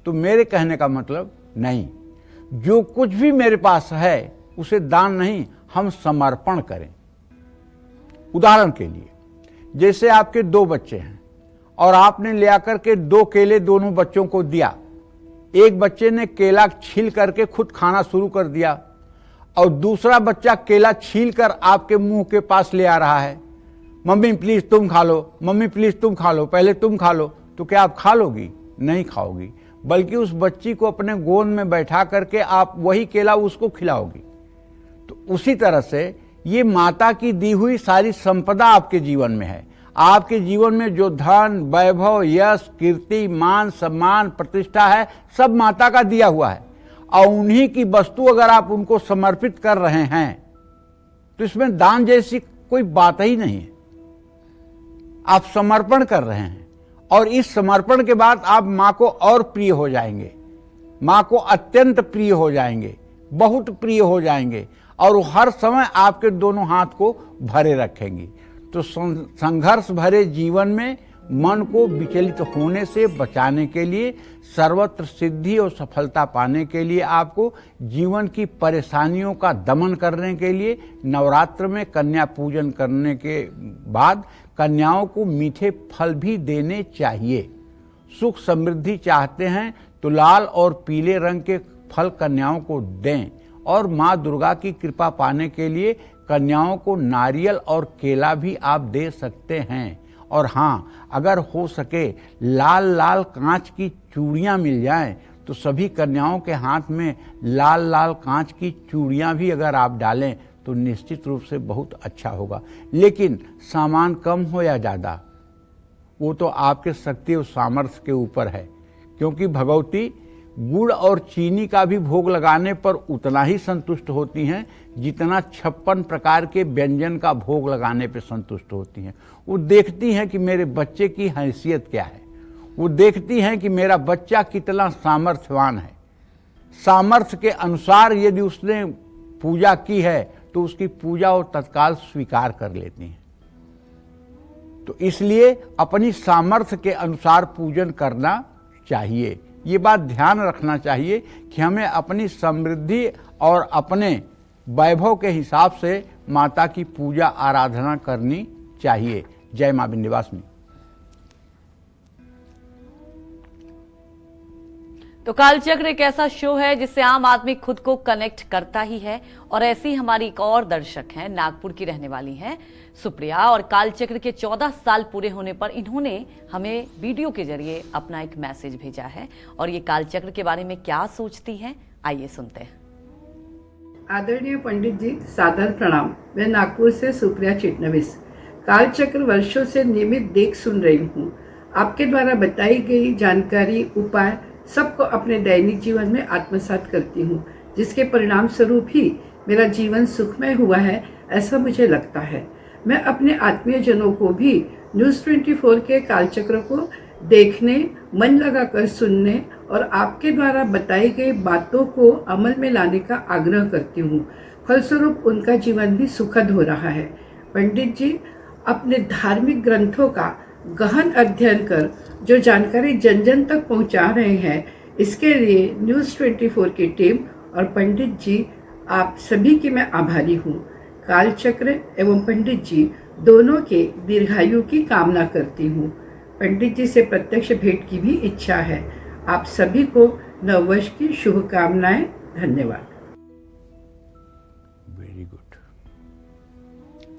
तो मेरे कहने का मतलब, नहीं, जो कुछ भी मेरे पास है उसे दान नहीं, हम समर्पण करें। उदाहरण के लिए, जैसे आपके 2 बच्चे हैं और आपने ले आकर के 2 केले दोनों बच्चों को दिया। एक बच्चे ने केला छील करके खुद खाना शुरू कर दिया और दूसरा बच्चा केला छील कर आपके मुंह के पास ले आ रहा है, मम्मी प्लीज तुम खा लो, मम्मी प्लीज तुम खा लो, पहले तुम खा लो। तो क्या आप खा लोगी? नहीं खाओगी, बल्कि उस बच्ची को अपने गोद में बैठा करके आप वही केला उसको खिलाओगी। तो उसी तरह से ये माता की दी हुई सारी संपदा आपके जीवन में है। आपके जीवन में जो धन वैभव यश कीर्ति मान सम्मान प्रतिष्ठा है, सब माता का दिया हुआ है। और उन्हीं की वस्तु अगर आप उनको समर्पित कर रहे हैं तो इसमें दान जैसी कोई बात ही नहीं है। आप समर्पण कर रहे हैं और इस समर्पण के बाद आप मां को और प्रिय हो जाएंगे, मां को अत्यंत प्रिय हो जाएंगे, बहुत प्रिय हो जाएंगे, और वो हर समय आपके दोनों हाथ को भरे रखेंगी। तो संघर्ष भरे जीवन में मन को विचलित होने से बचाने के लिए, सर्वत्र सिद्धि और सफलता पाने के लिए, आपको जीवन की परेशानियों का दमन करने के लिए नवरात्र में कन्या पूजन करने के बाद कन्याओं को मीठे फल भी देने चाहिए। सुख समृद्धि चाहते हैं तो लाल और पीले रंग के फल कन्याओं को दें, और माँ दुर्गा की कृपा पाने के लिए कन्याओं को नारियल और केला भी आप दे सकते हैं। और हाँ, अगर हो सके लाल लाल कांच की चूड़ियाँ मिल जाएं तो सभी कन्याओं के हाथ में लाल लाल कांच की चूड़ियाँ भी अगर आप डालें तो निश्चित रूप से बहुत अच्छा होगा। लेकिन सामान कम हो या ज़्यादा, वो तो आपके शक्ति और सामर्थ्य के ऊपर है, क्योंकि भगवती गुड़ और चीनी का भी भोग लगाने पर उतना ही संतुष्ट होती हैं जितना 56 प्रकार के व्यंजन का भोग लगाने पर संतुष्ट होती हैं। वो देखती हैं कि मेरे बच्चे की हैसियत क्या है, वो देखती हैं कि मेरा बच्चा कितना सामर्थ्यवान है। सामर्थ्य के अनुसार यदि उसने पूजा की है तो उसकी पूजा वो तत्काल स्वीकार कर लेती हैं। तो इसलिए अपनी सामर्थ्य के अनुसार पूजन करना चाहिए। ये बात ध्यान रखना चाहिए कि हमें अपनी समृद्धि और अपने वैभव के हिसाब से माता की पूजा आराधना करनी चाहिए। जय मां विंध्यवासिनी। तो कालचक्र एक ऐसा शो है जिससे आम आदमी खुद को कनेक्ट करता ही है। और ऐसी हमारी एक और दर्शक हैं, नागपुर की रहने वाली हैं सुप्रिया, और कालचक्र के 14 साल पूरे होने पर इन्होंने हमें वीडियो के जरिए अपना एक मैसेज भेजा है। और ये कालचक्र के बारे में क्या सोचती हैं, आइए सुनते हैं। आदरणीय पंडित जी, सादर प्रणाम। मैं नागपुर से सुप्रिया चिटनविस कालचक्र वर्षों से नियमित देख सुन रही हूँ। आपके द्वारा बताई गई जानकारी, उपाय सबको अपने दैनिक जीवन में आत्मसात करती हूँ, जिसके परिणाम स्वरूप ही मेरा जीवन सुखमय हुआ है, ऐसा मुझे लगता है। मैं अपने आत्मीय जनों को भी न्यूज़ 24 के कालचक्र को देखने, मन लगाकर सुनने और आपके द्वारा बताई गई बातों को अमल में लाने का आग्रह करती हूँ। फलस्वरूप उनका जीवन भी सुखद हो रहा है। पंडित जी अपने धार्मिक ग्रंथों का गहन अध्ययन कर जो जानकारी जन जन तक पहुंचा रहे हैं, इसके लिए न्यूज़ 24 की टीम और पंडित जी आप सभी की मैं आभारी हूँ। कालचक्र एवं पंडित जी दोनों के दीर्घायु की कामना करती हूँ। पंडित जी से प्रत्यक्ष भेंट की भी इच्छा है। आप सभी को नववर्ष की शुभकामनाएं। धन्यवाद। Very good.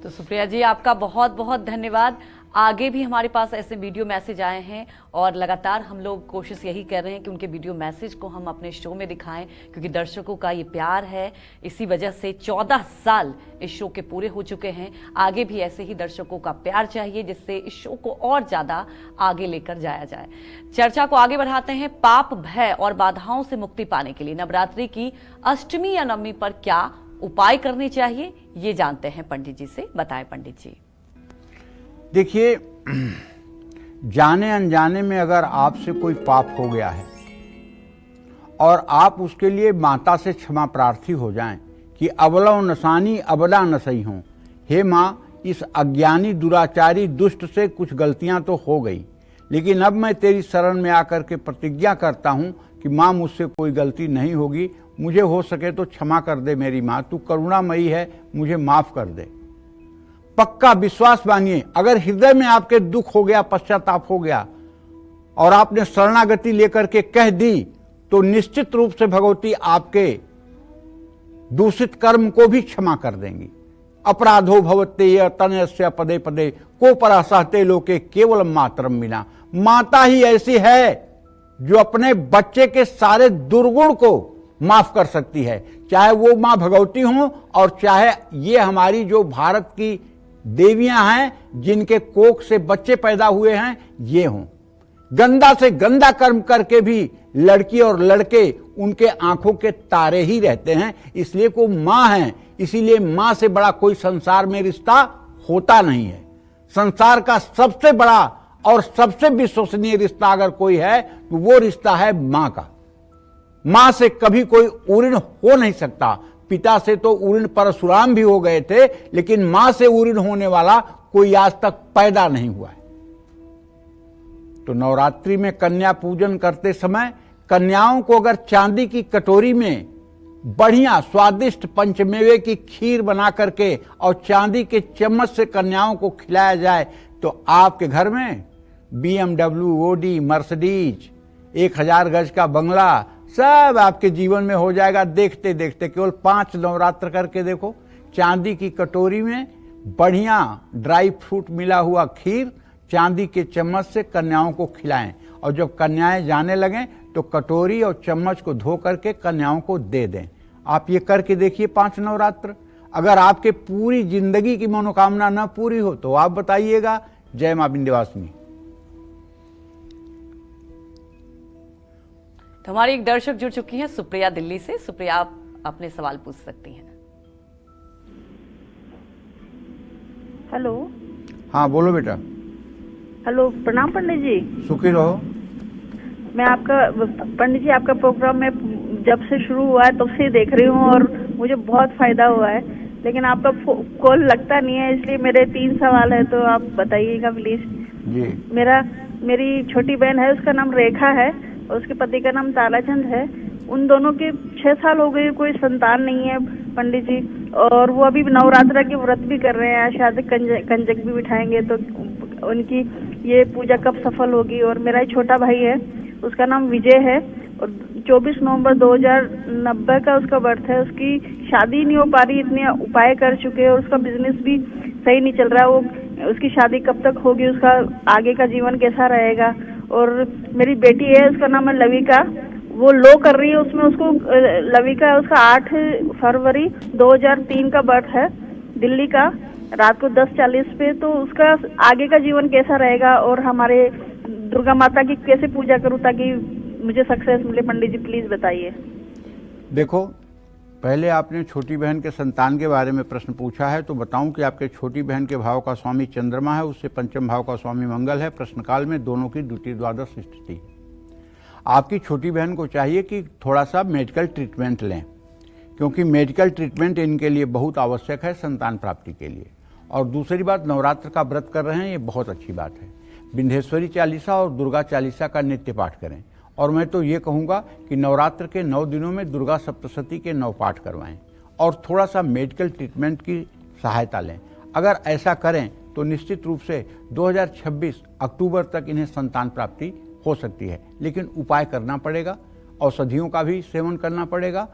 तो सुप्रिया जी, आपका बहुत बहुत धन्यवाद। आगे भी हमारे पास ऐसे वीडियो मैसेज आए हैं और लगातार हम लोग कोशिश यही कर रहे हैं कि उनके वीडियो मैसेज को हम अपने शो में दिखाएं, क्योंकि दर्शकों का ये प्यार है। इसी वजह से 14 साल इस शो के पूरे हो चुके हैं। आगे भी ऐसे ही दर्शकों का प्यार चाहिए, जिससे इस शो को और ज्यादा आगे लेकर जाया जाए। चर्चा को आगे बढ़ाते हैं। पाप, भय और बाधाओं से मुक्ति पाने के लिए नवरात्रि की अष्टमी या नवमी पर क्या उपाय करने चाहिए, ये जानते हैं पंडित जी से। बताएं पंडित जी। देखिए, जाने अनजाने में अगर आपसे कोई पाप हो गया है और आप उसके लिए माता से क्षमा प्रार्थी हो जाएं कि अबलव नसानी अबला नसई हों, हे माँ, इस अज्ञानी दुराचारी दुष्ट से कुछ गलतियां तो हो गई, लेकिन अब मैं तेरी शरण में आकर के प्रतिज्ञा करता हूं कि माँ, मुझसे कोई गलती नहीं होगी, मुझे हो सके तो क्षमा कर दे मेरी माँ, तू करुणामयी है, मुझे माफ कर दे। पक्का विश्वास मानिए, अगर हृदय में आपके दुख हो गया, पश्चाताप हो गया और आपने शरणागति लेकर के कह दी, तो निश्चित रूप से भगवती आपके दूषित कर्म को भी क्षमा कर देंगी। अपराधो भवते तनयस्य पदे पदे को परासहते लोके केवल मातरम बिना। माता ही ऐसी है जो अपने बच्चे के सारे दुर्गुण को माफ कर सकती है, चाहे वो मां भगवती हो और चाहे ये हमारी जो भारत की देवियां हैं जिनके कोख से बच्चे पैदा हुए हैं, ये हों। गंदा से गंदा कर्म करके भी लड़की और लड़के उनके आंखों के तारे ही रहते हैं, इसलिए को मां है। इसीलिए मां से बड़ा कोई संसार में रिश्ता होता नहीं है। संसार का सबसे बड़ा और सबसे विश्वसनीय रिश्ता अगर कोई है तो वो रिश्ता है मां का। मां से कभी कोई ऊऋण हो नहीं सकता। पिता से तो ऊऋण परशुराम भी हो गए थे, लेकिन मां से ऊऋण होने वाला कोई आज तक पैदा नहीं हुआ है। तो नवरात्रि में कन्या पूजन करते समय कन्याओं को अगर चांदी की कटोरी में बढ़िया स्वादिष्ट पंचमेवे की खीर बना करके और चांदी के चम्मच से कन्याओं को खिलाया जाए, तो आपके घर में BMW, ओडी, मर्सिडीज, 1000 गज का बंगला सब आपके जीवन में हो जाएगा। देखते देखते केवल 5 नवरात्र करके देखो, चांदी की कटोरी में बढ़िया ड्राई फ्रूट मिला हुआ खीर चांदी के चम्मच से कन्याओं को खिलाएं, और जब कन्याएं जाने लगें तो कटोरी और चम्मच को धो करके कन्याओं को दे दें। आप ये करके देखिए 5 नवरात्र। अगर आपके पूरी जिंदगी की मनोकामना न पूरी हो तो आप बताइएगा। जय मां विंध्यवासिनी। तो हमारी एक दर्शक जुड़ चुकी हैं, सुप्रिया दिल्ली से। सुप्रिया, आप अपने सवाल पूछ सकती हैं। हेलो। हाँ बोलो बेटा। हेलो, प्रणाम पंडित जी। सुखी रहो। मैं आपका पंडित जी, आपका प्रोग्राम मैं जब से शुरू हुआ है तब से देख रही हूँ और मुझे बहुत फायदा हुआ है, लेकिन आपका कॉल लगता नहीं है, इसलिए मेरे 3 सवाल है, तो आप बताइएगा प्लीज जी। मेरी छोटी बहन है, उसका नाम रेखा है और उसके पति का नाम तालाचंद है। उन दोनों के 6 साल हो गए, कोई संतान नहीं है पंडित जी, और वो अभी नवरात्र के व्रत भी कर रहे हैं, शायद कंजक भी बिठाएंगे, तो उनकी ये पूजा कब सफल होगी। और मेरा एक छोटा भाई है, उसका नाम विजय है और 24 नवंबर 2090 का उसका बर्थ है। उसकी शादी नहीं हो पा रही, इतने उपाय कर चुके हैं और उसका बिजनेस भी सही नहीं चल रहा। वो उसकी शादी कब तक होगी, उसका आगे का जीवन कैसा रहेगा। और मेरी बेटी है, उसका नाम है लविका, वो लो कर रही है, उसमें उसको लविका, उसका 8 फरवरी 2003 का बर्थ है, दिल्ली का, रात को 10:40 पे। तो उसका आगे का जीवन कैसा रहेगा और हमारे दुर्गा माता की कैसे पूजा करूं ताकि मुझे सक्सेस मिले, पंडित जी प्लीज बताइए। देखो, पहले आपने छोटी बहन के संतान के बारे में प्रश्न पूछा है, तो बताऊं कि आपके छोटी बहन के भाव का स्वामी चंद्रमा है, उससे पंचम भाव का स्वामी मंगल है। प्रश्नकाल में दोनों की द्वितीय द्वादश स्थिति है। आपकी छोटी बहन को चाहिए कि थोड़ा सा मेडिकल ट्रीटमेंट लें, क्योंकि मेडिकल ट्रीटमेंट इनके लिए बहुत आवश्यक है संतान प्राप्ति के लिए। और दूसरी बात, नवरात्र का व्रत कर रहे हैं, ये बहुत अच्छी बात है। विंध्येश्वरी चालीसा और दुर्गा चालीसा का नित्य पाठ करें। और मैं तो ये कहूँगा कि नवरात्र के 9 दिनों में दुर्गा सप्तशती के 9 पाठ करवाएं और थोड़ा सा मेडिकल ट्रीटमेंट की सहायता लें। अगर ऐसा करें तो निश्चित रूप से 2026 अक्टूबर तक इन्हें संतान प्राप्ति हो सकती है। लेकिन उपाय करना पड़ेगा, औषधियों का भी सेवन करना पड़ेगा,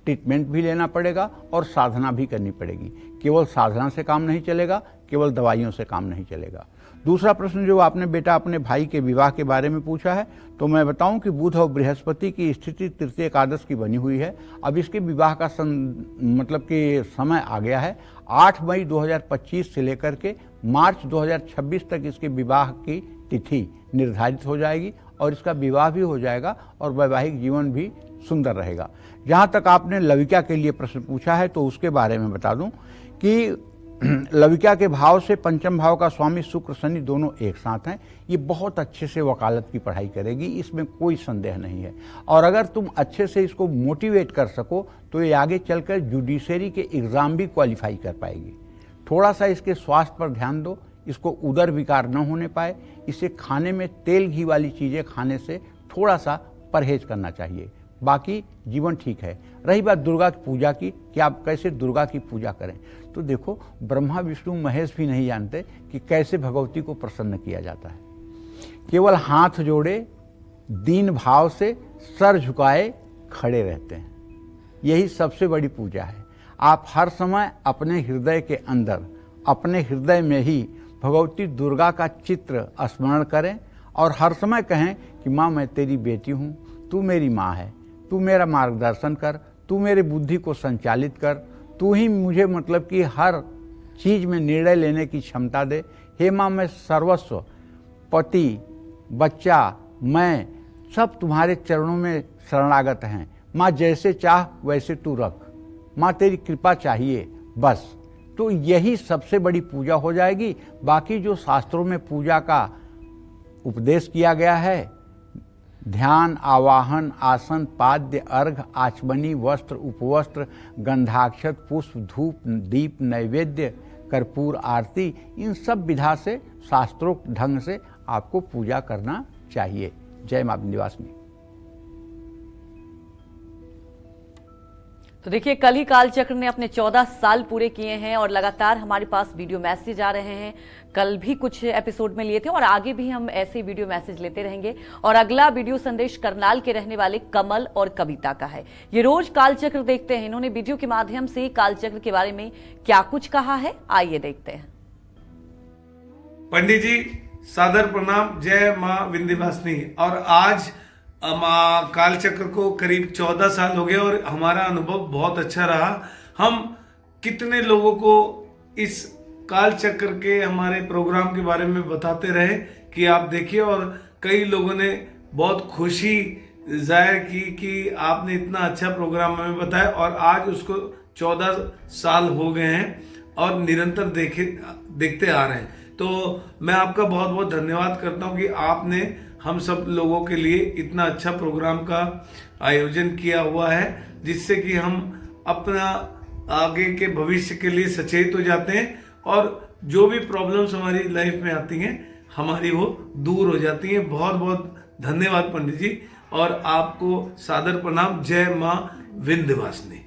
ट्रीटमेंट भी लेना पड़ेगा और साधना भी करनी पड़ेगी। केवल साधना से काम नहीं चलेगा, केवल दवाइयों से काम नहीं चलेगा। दूसरा प्रश्न जो आपने बेटा अपने भाई के विवाह के बारे में पूछा है, तो मैं बताऊं कि बुध और बृहस्पति की स्थिति तृतीय एकादश की बनी हुई है। अब इसके विवाह का मतलब कि समय आ गया है। 8 मई 2025 से लेकर के मार्च 2026 तक इसके विवाह की तिथि निर्धारित हो जाएगी और इसका विवाह भी हो जाएगा और वैवाहिक जीवन भी सुंदर रहेगा। जहाँ तक आपने लविका के लिए प्रश्न पूछा है, तो उसके बारे में बता दूं कि लविका के भाव से पंचम भाव का स्वामी शुक्र शनि दोनों एक साथ हैं। ये बहुत अच्छे से वकालत की पढ़ाई करेगी, इसमें कोई संदेह नहीं है। और अगर तुम अच्छे से इसको मोटिवेट कर सको तो ये आगे चलकर जुडिशरी के एग्ज़ाम भी क्वालिफाई कर पाएगी। थोड़ा सा इसके स्वास्थ्य पर ध्यान दो, इसको उदर विकार न होने पाए। इसे खाने में तेल घी वाली चीज़ें खाने से थोड़ा सा परहेज करना चाहिए। बाकी जीवन ठीक है। रही बात दुर्गा की पूजा की कि आप कैसे दुर्गा की पूजा करें, तो देखो, ब्रह्मा विष्णु महेश भी नहीं जानते कि कैसे भगवती को प्रसन्न किया जाता है। केवल हाथ जोड़े, दीन भाव से सर झुकाए खड़े रहते हैं, यही सबसे बड़ी पूजा है। आप हर समय अपने हृदय के अंदर, अपने हृदय में ही भगवती दुर्गा का चित्र स्मरण करें और हर समय कहें कि माँ मैं तेरी बेटी हूँ, तू मेरी माँ है, तू मेरा मार्गदर्शन कर, तू मेरे बुद्धि को संचालित कर, तू ही मुझे मतलब कि हर चीज़ में निर्णय लेने की क्षमता दे। हे माँ, मैं सर्वस्व, पति, बच्चा, मैं सब तुम्हारे चरणों में शरणागत हैं। माँ जैसे चाह वैसे तू रख, माँ तेरी कृपा चाहिए बस। तो यही सबसे बड़ी पूजा हो जाएगी। बाकी जो शास्त्रों में पूजा का उपदेश किया गया है, ध्यान, आवाहन, आसन, पाद्य, अर्घ, आचमनी, वस्त्र, उपवस्त्र, गंधाक्षत, पुष्प, धूप, दीप, नैवेद्य, कर्पूर आरती, इन सब विधा से शास्त्रोक्त ढंग से आपको पूजा करना चाहिए। जय मां विंध्यवासिनी। तो देखिए, कल ही कालचक्र ने अपने 14 साल पूरे किए हैं और लगातार हमारे पास वीडियो मैसेज आ रहे हैं। कल भी कुछ एपिसोड में लिए थे और आगे भी हम ऐसे वीडियो मैसेज लेते रहेंगे। और अगला वीडियो संदेश करनाल के रहने वाले कमल और कविता का है। ये रोज कालचक्र देखते हैं। इन्होंने वीडियो के माध्यम से कालचक्र के बारे में क्या कुछ कहा है, आइए देखते हैं। पंडित जी सादर प्रणाम, जय मां विंध्यवासिनी। और आज मां कालचक्र को करीब 14 साल हो गए और हमारा अनुभव बहुत अच्छा रहा। हम कितने लोगों को इस कालचक्र के हमारे प्रोग्राम के बारे में बताते रहे कि आप देखिए, और कई लोगों ने बहुत खुशी जाहिर की कि आपने इतना अच्छा प्रोग्राम हमें बताया। और आज उसको 14 साल हो गए हैं और निरंतर देखते आ रहे हैं। तो मैं आपका बहुत बहुत धन्यवाद करता हूं कि आपने हम सब लोगों के लिए इतना अच्छा प्रोग्राम का आयोजन किया हुआ है, जिससे कि हम अपना आगे के भविष्य के लिए सचेत हो जाते हैं और जो भी प्रॉब्लम्स हमारी लाइफ में आती हैं हमारी वो दूर हो जाती हैं। बहुत बहुत धन्यवाद पंडित जी, और आपको सादर प्रणाम। जय मां विंध्यवासिनी।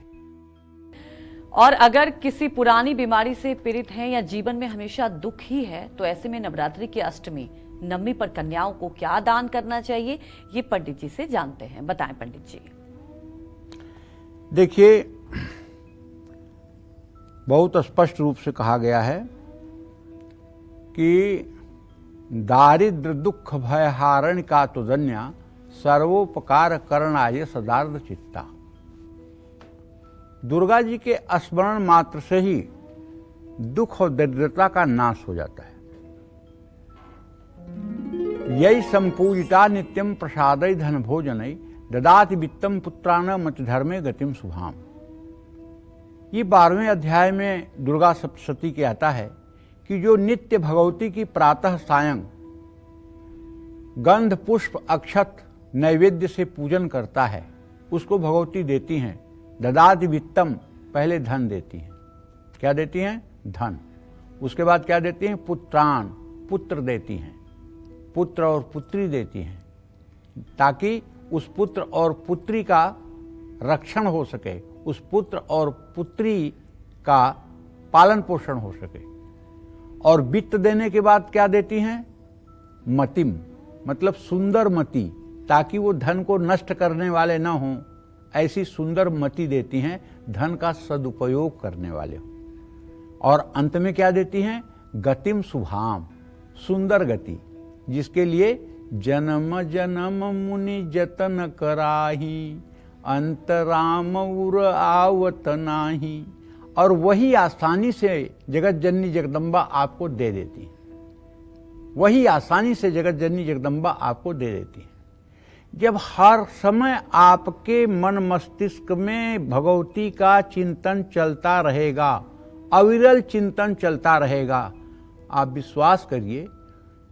और अगर किसी पुरानी बीमारी से पीड़ित हैं या जीवन में हमेशा दुख ही है, तो ऐसे में नवरात्रि की अष्टमी नवमी पर कन्याओं को क्या दान करना चाहिए, ये पंडित जी से जानते हैं। बताएं पंडित जी। देखिए, बहुत स्पष्ट रूप से कहा गया है कि दारिद्र दुख भय हारण का तुदन्या सर्वोपकार करणाय सदार्थ चित्ता। दुर्गा जी के स्मरण मात्र से ही दुख और दरिद्रता का नाश हो जाता है। यही संपूजिता नित्यम प्रसादय धन भोजनय ददाति वित्तम पुत्रान मत धर्मे गतिम शुभाम। ये 12वें अध्याय में दुर्गा सप्तशती के आता है कि जो नित्य भगवती की प्रातः सायं गंध पुष्प अक्षत नैवेद्य से पूजन करता है, उसको भगवती देती हैं ददाति वित्तम, पहले धन देती हैं। क्या देती हैं? धन। उसके बाद क्या देती हैं? पुत्रान, पुत्र देती हैं, पुत्र और पुत्री देती हैं, ताकि उस पुत्र और पुत्री का रक्षण हो सके, उस पुत्र और पुत्री का पालन पोषण हो सके। और वित्त देने के बाद क्या देती हैं? मतिम, मतलब सुंदर मति, ताकि वो धन को नष्ट करने वाले ना हों, ऐसी सुंदर मति देती हैं, धन का सदुपयोग करने वाले हों। और अंत में क्या देती हैं? गतिम शुभाम, सुंदर गति, जिसके लिए जन्म जन्म मुनि जतन कराही अंतराम उर आवत नाही। और वही आसानी से जगत जननी जगदम्बा आपको दे देती है, वही आसानी से जगत जननी जगदम्बा आपको दे देती है। जब हर समय आपके मन मस्तिष्क में भगवती का चिंतन चलता रहेगा, अविरल चिंतन चलता रहेगा, आप विश्वास करिए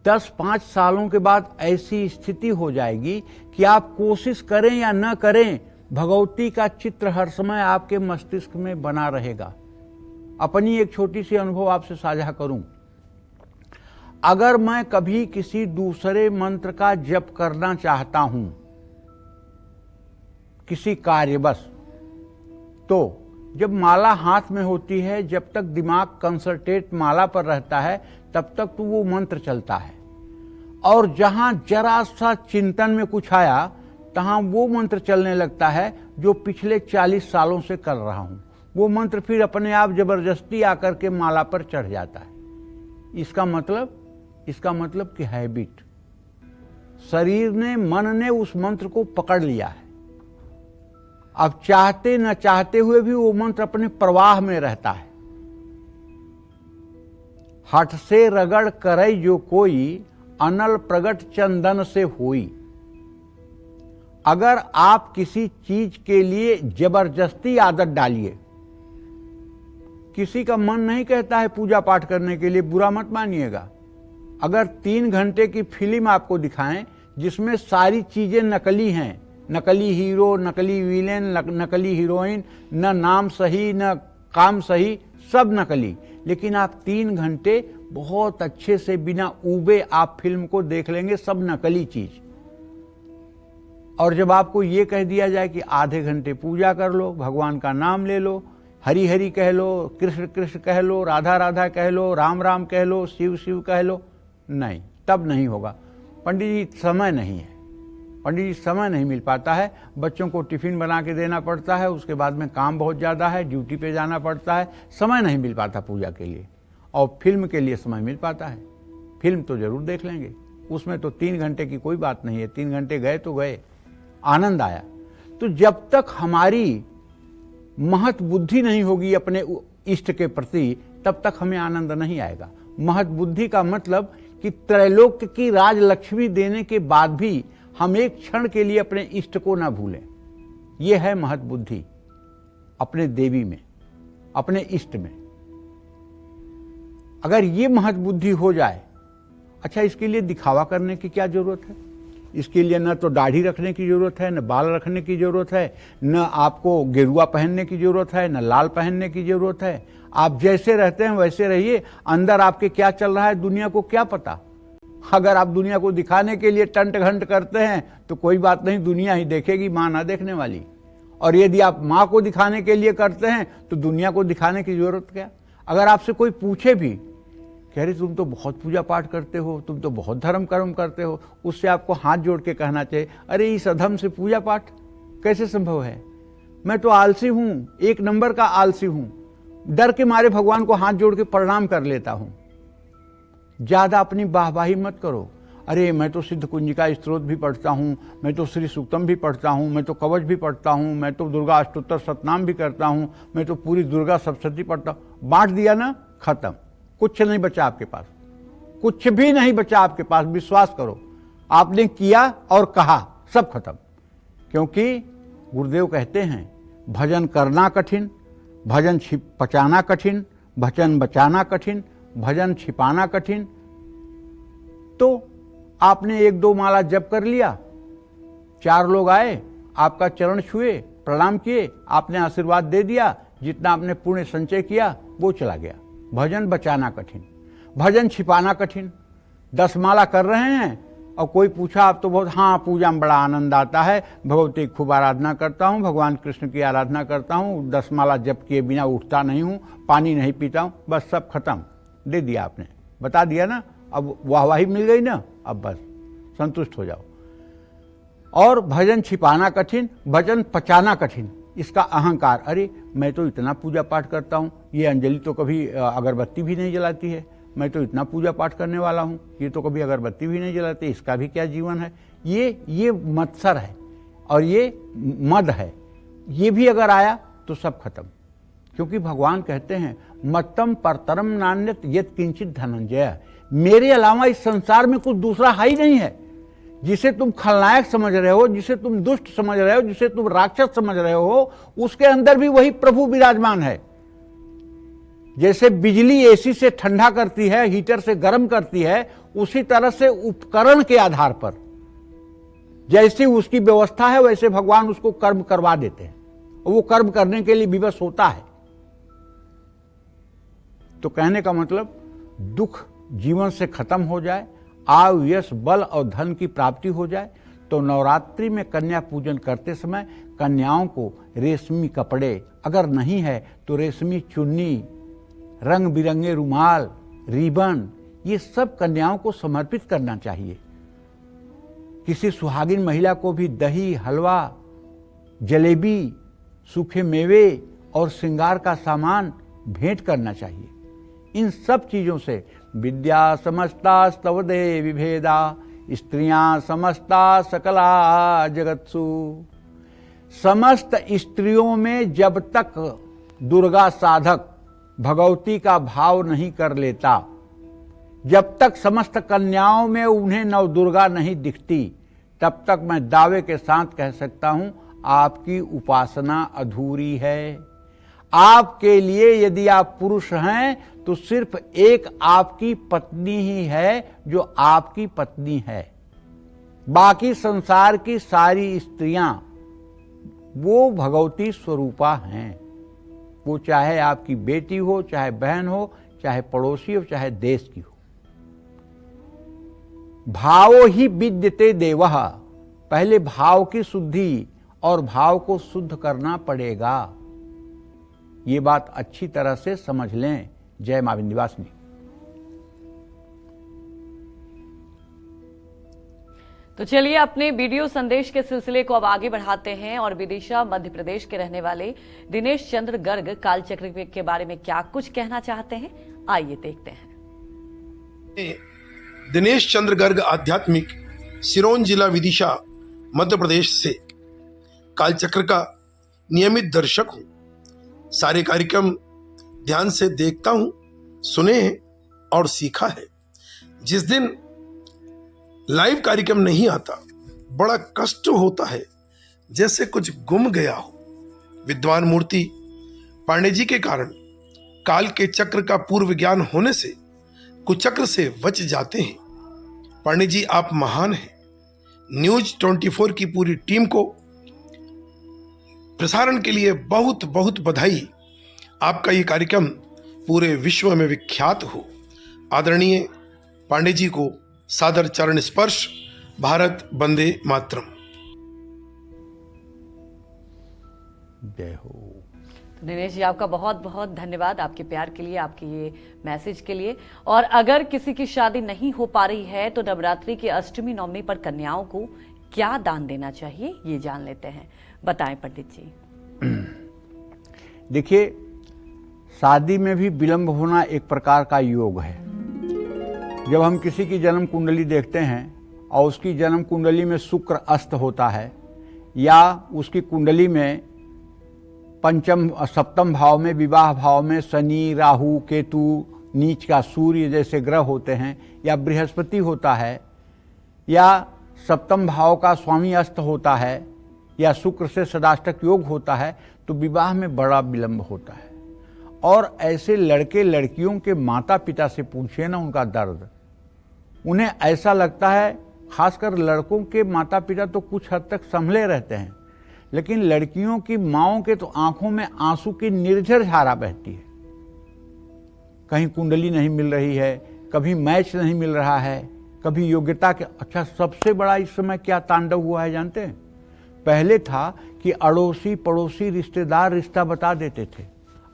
10-5 सालों के बाद ऐसी स्थिति हो जाएगी कि आप कोशिश करें या न करें, भगवती का चित्र हर समय आपके मस्तिष्क में बना रहेगा। अपनी एक छोटी सी अनुभव आपसे साझा करूं। अगर मैं कभी किसी दूसरे मंत्र का जप करना चाहता हूं किसी कार्यवश, तो जब माला हाथ में होती है, जब तक दिमाग कंसंट्रेट माला पर रहता है, तब तक तो वो मंत्र चलता है। और जहां जरा सा चिंतन में कुछ आया, तहां वो मंत्र चलने लगता है जो पिछले 40 सालों से कर रहा हूं। वो मंत्र फिर अपने आप जबरदस्ती आकर के माला पर चढ़ जाता है। इसका मतलब कि हैबिट, शरीर ने, मन ने उस मंत्र को पकड़ लिया है। अब चाहते न चाहते हुए भी वो मंत्र अपने प्रवाह में रहता है। हठ से रगड़ करई जो कोई, अनल प्रगट चंदन से होई। अगर आप किसी चीज के लिए जबरदस्ती आदत डालिए, किसी का मन नहीं कहता है पूजा पाठ करने के लिए, बुरा मत मानिएगा। अगर 3 घंटे की फिल्म आपको दिखाएं जिसमें सारी चीजें नकली हैं, नकली हीरो, नकली विलेन, नकली हीरोइन, न नाम सही न काम सही, सब नकली, लेकिन आप 3 घंटे बहुत अच्छे से बिना ऊबे आप फिल्म को देख लेंगे, सब नकली चीज। और जब आपको ये कह दिया जाए कि आधे घंटे पूजा कर लो, भगवान का नाम ले लो, हरि हरि कह लो, कृष्ण कृष्ण कह लो, राधा राधा कह लो, राम राम कह लो, शिव शिव कह लो, नहीं, तब नहीं होगा। पंडित जी समय नहीं है, पंडित जी समय नहीं मिल पाता है, बच्चों को टिफिन बना के देना पड़ता है, उसके बाद में काम बहुत ज़्यादा है, ड्यूटी पे जाना पड़ता है, समय नहीं मिल पाता पूजा के लिए। और फिल्म के लिए समय मिल पाता है, फिल्म तो जरूर देख लेंगे, उसमें तो 3 घंटे की कोई बात नहीं है, 3 घंटे गए तो गए, आनंद आया। तो जब तक हमारी महत बुद्धि नहीं होगी अपने इष्ट के प्रति, तब तक हमें आनंद नहीं आएगा। महत बुद्धि का मतलब कि त्रैलोक्य की राजलक्ष्मी देने के बाद भी हम एक क्षण के लिए अपने इष्ट को ना भूलें, यह है महत बुद्धि अपने देवी में, अपने इष्ट में। अगर ये महत बुद्धि हो जाए, अच्छा इसके लिए दिखावा करने की क्या जरूरत है? इसके लिए न तो दाढ़ी रखने की जरूरत है, न बाल रखने की जरूरत है, न आपको गेरुआ पहनने की जरूरत है, न लाल पहनने की जरूरत है। आप जैसे रहते हैं वैसे रहिए, अंदर आपके क्या चल रहा है दुनिया को क्या पता। अगर आप दुनिया को दिखाने के लिए टंट घंट करते हैं तो कोई बात नहीं, दुनिया ही देखेगी, माँ ना देखने वाली। और यदि आप माँ को दिखाने के लिए करते हैं तो दुनिया को दिखाने की जरूरत क्या। अगर आपसे कोई पूछे भी कि कह रही तुम तो बहुत पूजा पाठ करते हो, तुम तो बहुत धर्म कर्म करते हो। उससे आपको हाथ जोड़ के कहना चाहिए, अरे इस अधम से पूजा पाठ कैसे संभव है? मैं तो आलसी हूं, एक नंबर का आलसी हूं, डर के मारे भगवान को हाथ जोड़ के प्रणाम कर लेता हूं। ज्यादा अपनी वाहवाही मत करो। अरे मैं तो सिद्ध कुंजिका स्तोत्र भी पढ़ता हूँ, मैं तो श्री सूक्तम भी पढ़ता हूँ, मैं तो कवच भी पढ़ता हूँ, मैं तो दुर्गा अष्टोत्तर सतनाम भी करता हूँ, मैं तो पूरी दुर्गा सप्तशती पढ़ता हूँ। बांट दिया ना, खत्म, कुछ नहीं बचा आपके पास, कुछ भी नहीं बचा आपके पास। विश्वास करो, आपने किया और कहा, सब खत्म। क्योंकि गुरुदेव कहते हैं भजन करना कठिन, भजन पचाना कठिन, भजन बचाना कठिन, भजन छिपाना कठिन। तो आपने 1-2 माला जप कर लिया, 4 लोग आए, आपका चरण छुए, प्रणाम किए, आपने आशीर्वाद दे दिया, जितना आपने पुण्य संचय किया वो चला गया। भजन बचाना कठिन, भजन छिपाना कठिन। 10 माला कर रहे हैं और कोई पूछा आप तो बहुत, हाँ पूजा में बड़ा आनंद आता है, भगवती की खूब आराधना करता हूँ, भगवान कृष्ण की आराधना करता हूँ, 10 माला जप किए बिना उठता नहीं हूँ, पानी नहीं पीता हूँ, बस सब खत्म। दे दिया आपने, बता दिया ना, अब वाहवाही मिल गई ना, अब बस संतुष्ट हो जाओ। और भजन छिपाना कठिन, भजन पचाना कठिन। इसका अहंकार, अरे मैं तो इतना पूजा पाठ करता हूँ, ये अंजलि तो कभी अगरबत्ती भी नहीं जलाती है, मैं तो इतना पूजा पाठ करने वाला हूँ, ये तो कभी अगरबत्ती भी नहीं जलाती, इसका भी क्या जीवन है? ये मत्सर है और ये मद है। ये भी अगर आया तो सब खत्म। क्योंकि भगवान कहते हैं मत्तम परतरम नान्यत यत् किंचित धनंजय, मेरे अलावा इस संसार में कुछ दूसरा है ही नहीं है। जिसे तुम खलनायक समझ रहे हो, जिसे तुम दुष्ट समझ रहे हो, जिसे तुम राक्षस समझ रहे हो, उसके अंदर भी वही प्रभु विराजमान है। जैसे बिजली एसी से ठंडा करती है, हीटर से गर्म करती है, उसी तरह से उपकरण के आधार पर जैसी उसकी व्यवस्था है वैसे भगवान उसको कर्म करवा देते हैं, और वो कर्म करने के लिए विवश होता है। तो कहने का मतलब दुख जीवन से खत्म हो जाए, आयु यश बल और धन की प्राप्ति हो जाए, तो नवरात्रि में कन्या पूजन करते समय कन्याओं को रेशमी कपड़े, अगर नहीं है तो रेशमी चुन्नी, रंग बिरंगे रुमाल, रिबन, ये सब कन्याओं को समर्पित करना चाहिए। किसी सुहागिन महिला को भी दही, हलवा, जलेबी, सूखे मेवे और श्रृंगार का सामान भेंट करना चाहिए। इन सब चीजों से विद्या समस्ता स्तव देवी भेदा, स्त्रियां समस्ता सकला जगत्सु। समस्त स्त्रियों में जब तक दुर्गा साधक भगवती का भाव नहीं कर लेता, जब तक समस्त कन्याओं में उन्हें नव दुर्गा नहीं दिखती, तब तक मैं दावे के साथ कह सकता हूं आपकी उपासना अधूरी है। आपके लिए यदि आप पुरुष हैं तो सिर्फ एक आपकी पत्नी ही है जो आपकी पत्नी है। बाकी संसार की सारी स्त्रियां वो भगवती स्वरूपा हैं। वो चाहे आपकी बेटी हो, चाहे बहन हो, चाहे पड़ोसी हो, चाहे देश की हो। भावो ही विद्यते देवः, पहले भाव की शुद्धि और भाव को शुद्ध करना पड़ेगा। ये बात अच्छी तरह से समझ लें। जय मां विंध्यवासिनी। तो चलिए अपने वीडियो संदेश के सिलसिले को अब आगे बढ़ाते हैं और विदिशा मध्य प्रदेश के रहने वाले दिनेश चंद्र गर्ग कालचक्र के बारे में क्या कुछ कहना चाहते हैं, आइए देखते हैं। दिनेश चंद्र गर्ग आध्यात्मिक, सिरोंज जिला विदिशा मध्य प्रदेश से कालचक्र का नियमित दर्शक हूं। सारे कार्यक्रम ध्यान से देखता हूं, सुने हैं और सीखा है। जिस दिन लाइव कार्यक्रम नहीं आता बड़ा कष्ट होता है, जैसे कुछ गुम गया हो। विद्वान मूर्ति पांडे जी के कारण काल के चक्र का पूर्व ज्ञान होने से कुचक्र से बच जाते हैं। पांडे जी आप महान हैं। न्यूज 24 की पूरी टीम को प्रसारण के लिए बहुत बहुत बधाई। आपका ये कार्यक्रम पूरे विश्व में विख्यात हो। आदरणीय पांडे जी को सादर चरण स्पर्श। भारत वंदे मातरम। जय हो। तो दिनेश जी आपका बहुत बहुत धन्यवाद आपके प्यार के लिए, आपके ये मैसेज के लिए। और अगर किसी की शादी नहीं हो पा रही है तो नवरात्रि की अष्टमी नवमी पर कन्याओं को क्या दान देना चाहिए ये जान लेते हैं। बताएं पंडित जी। देखिए, शादी में भी विलंब होना एक प्रकार का योग है। जब हम किसी की जन्म कुंडली देखते हैं और उसकी जन्म कुंडली में शुक्र अस्त होता है या उसकी कुंडली में पंचम सप्तम भाव में, विवाह भाव में शनि, राहु, केतु, नीच का सूर्य जैसे ग्रह होते हैं, या बृहस्पति होता है, या सप्तम भाव का स्वामी अस्त होता है, या शुक्र से सदाष्टक योग होता है, तो विवाह में बड़ा विलंब होता है। और ऐसे लड़के लड़कियों के माता पिता से पूछिए ना उनका दर्द। उन्हें ऐसा लगता है, खासकर लड़कों के माता पिता तो कुछ हद तक संभले रहते हैं, लेकिन लड़कियों की माओं के तो आंखों में आंसू की निर्झर धारा बहती है। कहीं कुंडली नहीं मिल रही है, कभी मैच नहीं मिल रहा है, कभी योग्यता के। अच्छा, सबसे बड़ा इस समय क्या तांडव हुआ है जानते हैं? पहले था कि अड़ोसी पड़ोसी रिश्तेदार रिश्ता बता देते थे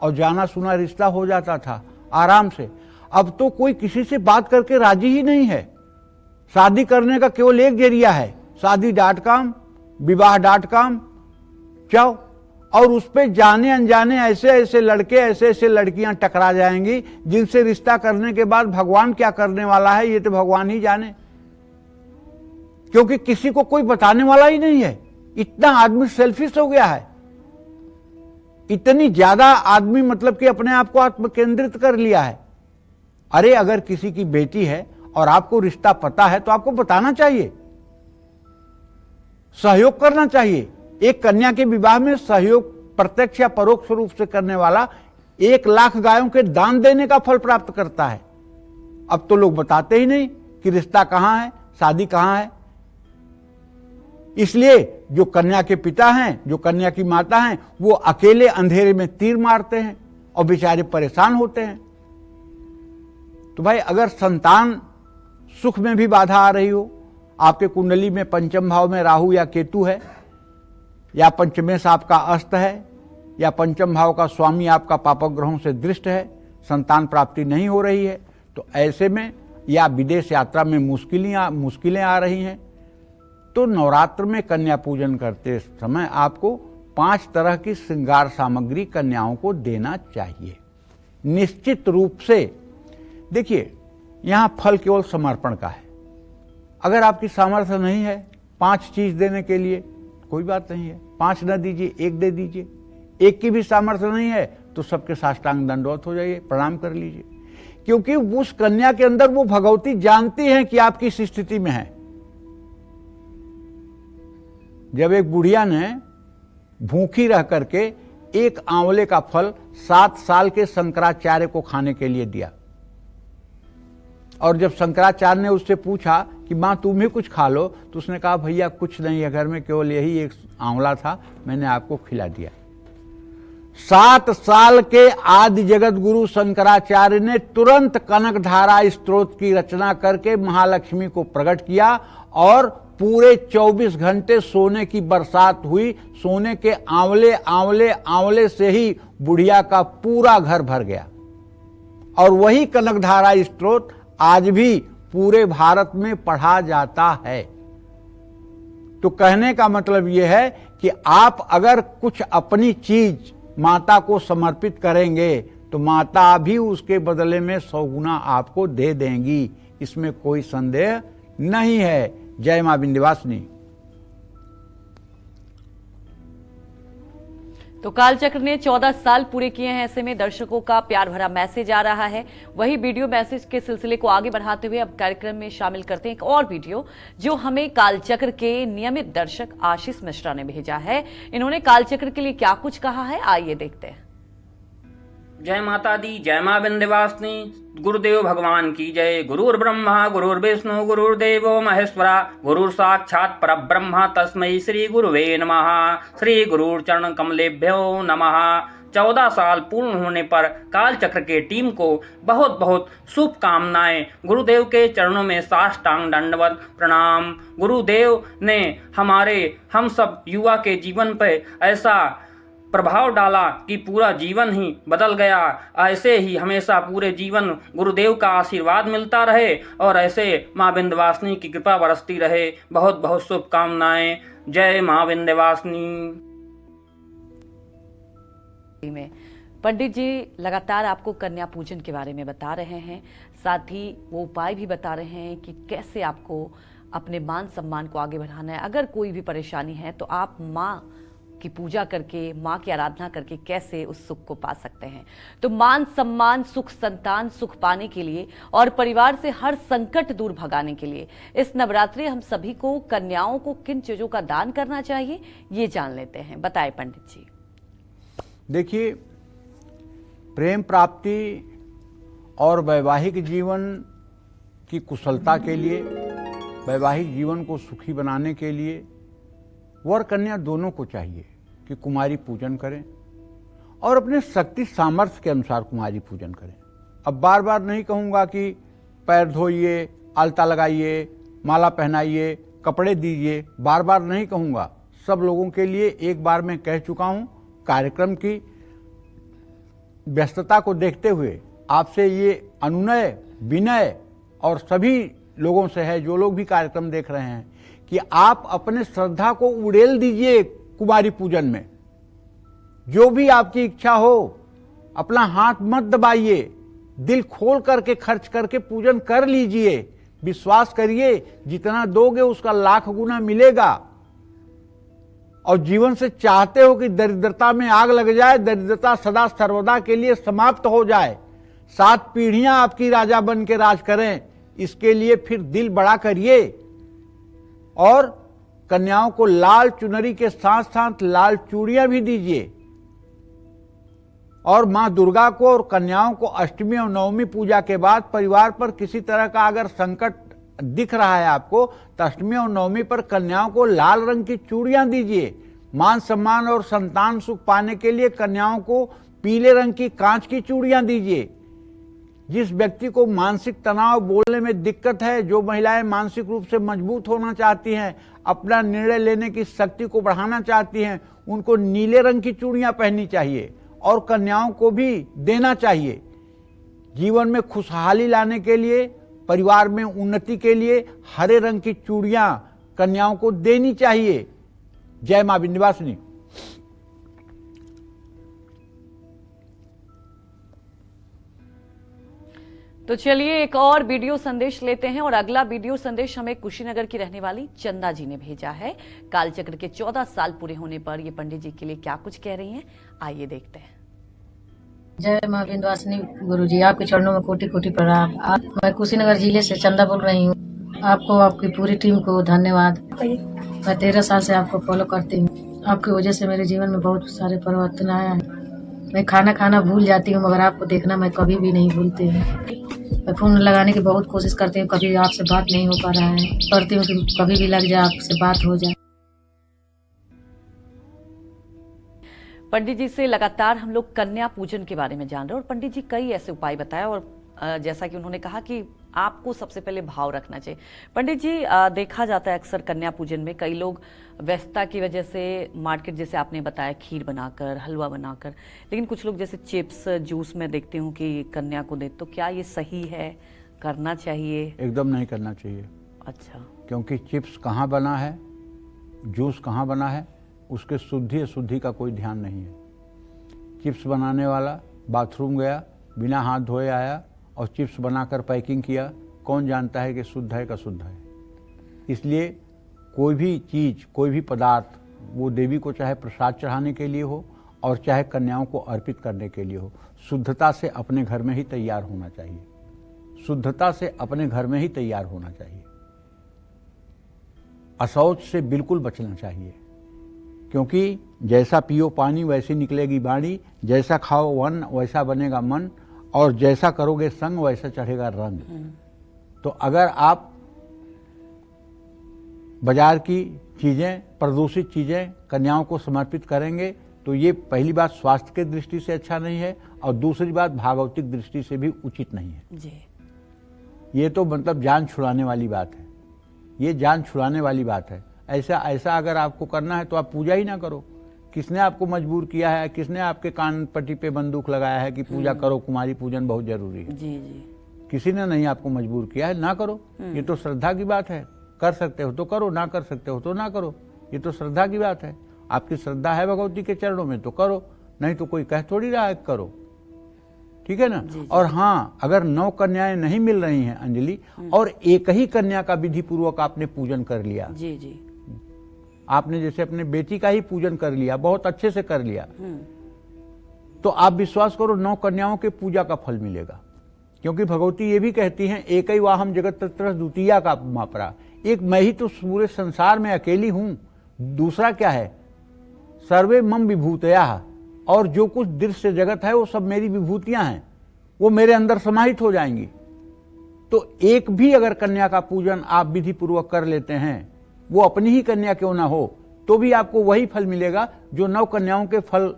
और जाना सुना रिश्ता हो जाता था आराम से। अब तो कोई किसी से बात करके राजी ही नहीं है। शादी करने का केवल एक जरिया है, शादी.com, विवाह.com, जाओ और उस पे जाने अनजाने ऐसे ऐसे लड़के, ऐसे ऐसे लड़कियां टकरा जाएंगी जिनसे रिश्ता करने के बाद भगवान क्या करने वाला है ये तो भगवान ही जाने, क्योंकि किसी को कोई बताने वाला ही नहीं है। इतना आदमी सेल्फिश हो गया है, इतनी ज्यादा आदमी मतलब कि अपने आप को आत्म केंद्रित कर लिया है। अरे अगर किसी की बेटी है और आपको रिश्ता पता है तो आपको बताना चाहिए, सहयोग करना चाहिए। एक कन्या के विवाह में सहयोग प्रत्यक्ष या परोक्ष रूप से करने वाला 1 लाख गायों के दान देने का फल प्राप्त करता है। अब तो लोग बताते ही नहीं कि रिश्ता कहां है, शादी कहां है। इसलिए जो कन्या के पिता हैं, जो कन्या की माता हैं, वो अकेले अंधेरे में तीर मारते हैं और बेचारे परेशान होते हैं। तो भाई, अगर संतान सुख में भी बाधा आ रही हो, आपके कुंडली में पंचम भाव में राहु या केतु है, या पंचमेश आपका अस्त है, या पंचम भाव का स्वामी आपका पापक ग्रहों से दृष्ट है, संतान प्राप्ति नहीं हो रही है, तो ऐसे में या विदेश यात्रा में मुश्किलें आ रही हैं, तो नवरात्र में कन्या पूजन करते समय आपको 5 तरह की श्रृंगार सामग्री कन्याओं को देना चाहिए निश्चित रूप से। देखिए, यहां फल केवल समर्पण का है। अगर आपकी सामर्थ्य नहीं है 5 चीज देने के लिए, कोई बात नहीं है, 5 न दीजिए, 1 दे दीजिए। 1 की भी सामर्थ्य नहीं है तो सबके साष्टांग दंडवत हो जाइए, प्रणाम कर लीजिए, क्योंकि उस कन्या के अंदर वो भगवती जानती हैं कि आप किस स्थिति में हैं। जब एक बुढ़िया ने भूखी रह करके 1 आंवले का फल 7 साल के शंकराचार्य को खाने के लिए दिया, और जब शंकराचार्य ने उससे पूछा कि मां तुम ही कुछ खा लो, तो उसने कहा भैया कुछ नहीं है, घर में केवल यही 1 आंवला था, मैंने आपको खिला दिया। 7 साल के आदि जगत गुरु शंकराचार्य ने तुरंत कनकधारा स्त्रोत की रचना करके महालक्ष्मी को प्रकट किया और पूरे 24 घंटे सोने की बरसात हुई। सोने के आंवले आंवले आंवले से ही बुढ़िया का पूरा घर भर गया। और वही कनकधारा स्त्रोत आज भी पूरे भारत में पढ़ा जाता है। तो कहने का मतलब यह है कि आप अगर कुछ अपनी चीज माता को समर्पित करेंगे तो माता भी उसके बदले में 100 गुना आपको दे देंगी, इसमें कोई संदेह नहीं है। जय मां विंध्यवासिनी। तो कालचक्र ने 14 साल पूरे किए हैं, ऐसे में दर्शकों का प्यार भरा मैसेज आ रहा है। वही वीडियो मैसेज के सिलसिले को आगे बढ़ाते हुए अब कार्यक्रम में शामिल करते हैं एक और वीडियो जो हमें कालचक्र के नियमित दर्शक आशीष मिश्रा ने भेजा है। इन्होंने कालचक्र के लिए क्या कुछ कहा है, आइए देखते हैं। जय माता दी, जय मां विंध्यवासिनी। गुरुदेव भगवान की जय। गुरुर् ब्रह्मा गुरुर्विष्णु गुरुर्देवो महेश्वरा गुरुर् साक्षात् परब्रह्म तस्मै श्री गुरुवे नमः। श्री गुरुर् चरण कमलेभ्यो नमः। 14 साल पूर्ण होने पर कालचक्र के टीम को बहुत बहुत शुभकामनाएं। गुरुदेव के चरणों में साष्टांग दंडवत प्रणाम। गुरुदेव ने हम सब युवा के जीवन पर ऐसा प्रभाव डाला कि पूरा जीवन ही बदल गया। ऐसे ही हमेशा पूरे जीवन गुरुदेव का आशीर्वाद मिलता रहे और ऐसे माँ विंध्यवासिनी की कृपा बरसती रहे। बहुत बहुत शुभकामनाएं। जय माँ विंध्यवासिनी। में पंडित जी लगातार आपको कन्या पूजन के बारे में बता रहे हैं, साथ ही वो उपाय भी बता रहे हैं कि कैसे आपको अपने मान सम्मान को आगे बढ़ाना है। अगर कोई भी परेशानी है तो आप माँ की पूजा करके, माँ की आराधना करके कैसे उस सुख को पा सकते हैं। तो मान सम्मान, सुख, संतान सुख पाने के लिए और परिवार से हर संकट दूर भगाने के लिए इस नवरात्रि हम सभी को, कन्याओं को किन चीजों का दान करना चाहिए ये जान लेते हैं। बताएं पंडित जी। देखिए, प्रेम प्राप्ति और वैवाहिक जीवन की कुशलता के लिए, वैवाहिक जीवन को सुखी बनाने के लिए वर कन्या दोनों को चाहिए कि कुमारी पूजन करें और अपने शक्ति सामर्थ्य के अनुसार कुमारी पूजन करें। अब बार बार नहीं कहूँगा कि पैर धोइए, अलता लगाइए, माला पहनाइए, कपड़े दीजिए, बार बार नहीं कहूँगा। सब लोगों के लिए एक बार मैं कह चुका हूँ। कार्यक्रम की व्यस्तता को देखते हुए आपसे ये अनुनय, विनय और सभी लोगों से है, जो लोग भी कार्यक्रम देख रहे हैं, कि आप अपने श्रद्धा को उड़ेल दीजिए कुमारी पूजन में। जो भी आपकी इच्छा हो, अपना हाथ मत दबाइए, दिल खोल करके खर्च करके पूजन कर लीजिए। विश्वास करिए, जितना दोगे उसका लाख गुना मिलेगा। और जीवन से चाहते हो कि दरिद्रता में आग लग जाए, दरिद्रता सदा सर्वदा के लिए समाप्त हो जाए, 7 पीढ़ियां आपकी राजा बन के राज करें, इसके लिए फिर दिल बड़ा करिए और कन्याओं को लाल चुनरी के साथ साथ लाल चूड़ियां भी दीजिए। और मां दुर्गा को और कन्याओं को अष्टमी और नवमी पूजा के बाद परिवार पर किसी तरह का अगर संकट दिख रहा है आपको, तो अष्टमी और नवमी पर कन्याओं को लाल रंग की चूड़ियां दीजिए। मान सम्मान और संतान सुख पाने के लिए कन्याओं को पीले रंग की कांच की चूड़ियां दीजिए। जिस व्यक्ति को मानसिक तनाव, बोलने में दिक्कत है, जो महिलाएं मानसिक रूप से मजबूत होना चाहती हैं, अपना निर्णय लेने की शक्ति को बढ़ाना चाहती हैं, उनको नीले रंग की चूड़ियां पहननी चाहिए और कन्याओं को भी देना चाहिए। जीवन में खुशहाली लाने के लिए, परिवार में उन्नति के लिए हरे रंग की चूड़ियां कन्याओं को देनी चाहिए। जय मां विंध्यवासिनी। तो चलिए एक और वीडियो संदेश लेते हैं, और अगला वीडियो संदेश हमें कुशीनगर की रहने वाली चंदा जी ने भेजा है। कालचक्र के 14 साल पूरे होने पर ये पंडित जी के लिए क्या कुछ कह रही हैं, आइए देखते हैं। जय माँ विंध्यवासिनी गुरुजी, आपके चरणों में कोटि कोटि प्रणाम। मैं कुशीनगर जिले से चंदा बोल रही हूँ। आपको, आपकी पूरी टीम को धन्यवाद। मैं 13 साल से आपको फॉलो करती हूँ। आपकी वजह से मेरे जीवन में बहुत सारे परिवर्तन आया है। मैं खाना भूल जाती हूँ, मगर आपको देखना मैं कभी भी नहीं भूलती हूँ। मैं फोन लगाने की बहुत कोशिश करती हूँ, कभी आपसे बात नहीं हो पा रहा है। करती हूँ कि कभी भी लग जाए, आपसे बात हो जाए। पंडित जी से लगातार हम लोग कन्या पूजन के बारे में जान रहे हैं, और पंडित जी कई ऐसे उपाय बताए, और जैसा कि उन्होंने कहा कि आपको सबसे पहले भाव रखना चाहिए। पंडित जी, देखा जाता है अक्सर कन्या पूजन में कई लोग व्यस्तता की वजह से मार्केट, जैसे आपने बताया, खीर बनाकर, हलवा बनाकर, लेकिन कुछ लोग जैसे चिप्स, जूस में देखते हूँ कि कन्या को दे, तो क्या ये सही है, करना चाहिए? एकदम नहीं करना चाहिए। अच्छा। क्योंकि चिप्स कहाँ बना है, जूस कहाँ बना है, उसके शुद्धि अशुद्धि का कोई ध्यान नहीं है। चिप्स बनाने वाला बाथरूम गया, बिना हाथ धोए आया और चिप्स बनाकर पैकिंग किया, कौन जानता है कि शुद्ध है का शुद्ध है। इसलिए कोई भी चीज़, कोई भी पदार्थ, वो देवी को चाहे प्रसाद चढ़ाने के लिए हो और चाहे कन्याओं को अर्पित करने के लिए हो, शुद्धता से अपने घर में ही तैयार होना चाहिए। शुद्धता से अपने घर में ही तैयार होना चाहिए। अशौच से बिल्कुल बचना चाहिए, क्योंकि जैसा पियो पानी वैसी निकलेगी वाणी, जैसा खाओ वन वैसा बनेगा मन, और जैसा करोगे संग वैसा चढ़ेगा रंग। तो अगर आप बाजार की चीज़ें, प्रदूषित चीज़ें कन्याओं को समर्पित करेंगे, तो ये पहली बात स्वास्थ्य के दृष्टि से अच्छा नहीं है, और दूसरी बात भागवतिक दृष्टि से भी उचित नहीं है जी। ये तो मतलब जान छुड़ाने वाली बात है, ये जान छुड़ाने वाली बात है। ऐसा अगर आपको करना है तो आप पूजा ही ना करो, किसने आपको मजबूर किया है, किसने आपके कान पट्टी पे बंदूक लगाया है कि पूजा करो, कुमारी पूजन बहुत जरूरी है? जी जी। किसी ने नहीं आपको मजबूर किया है, ना करो। ये तो श्रद्धा की बात है, कर सकते हो तो करो, ना कर सकते हो तो ना करो। ये तो श्रद्धा की बात है, आपकी श्रद्धा है भगवती के चरणों में तो करो, नहीं तो कोई कह थोड़ी रहा है करो, ठीक है ना। और हाँ, अगर 9 कन्याएं नहीं मिल रही हैं अंजलि, और एक ही कन्या का विधि पूर्वक आपने पूजन कर लिया, जी जी, आपने जैसे अपने बेटी का ही पूजन कर लिया, बहुत अच्छे से कर लिया, तो आप विश्वास करो 9 कन्याओं के पूजा का फल मिलेगा। क्योंकि भगवती ये भी कहती हैं, एक ही वाहम जगत तत्र द्वितीया का मापरा, एक मैं ही तो पूरे संसार में अकेली हूं, दूसरा क्या है, सर्वे मम विभूतया, और जो कुछ दृश्य जगत है वो सब मेरी विभूतियां हैं, वो मेरे अंदर समाहित हो जाएंगी। तो एक भी अगर कन्या का पूजन आप विधि पूर्वक कर लेते हैं, वो अपनी ही कन्या क्यों ना हो, तो भी आपको वही फल मिलेगा जो 9 कन्याओं के फल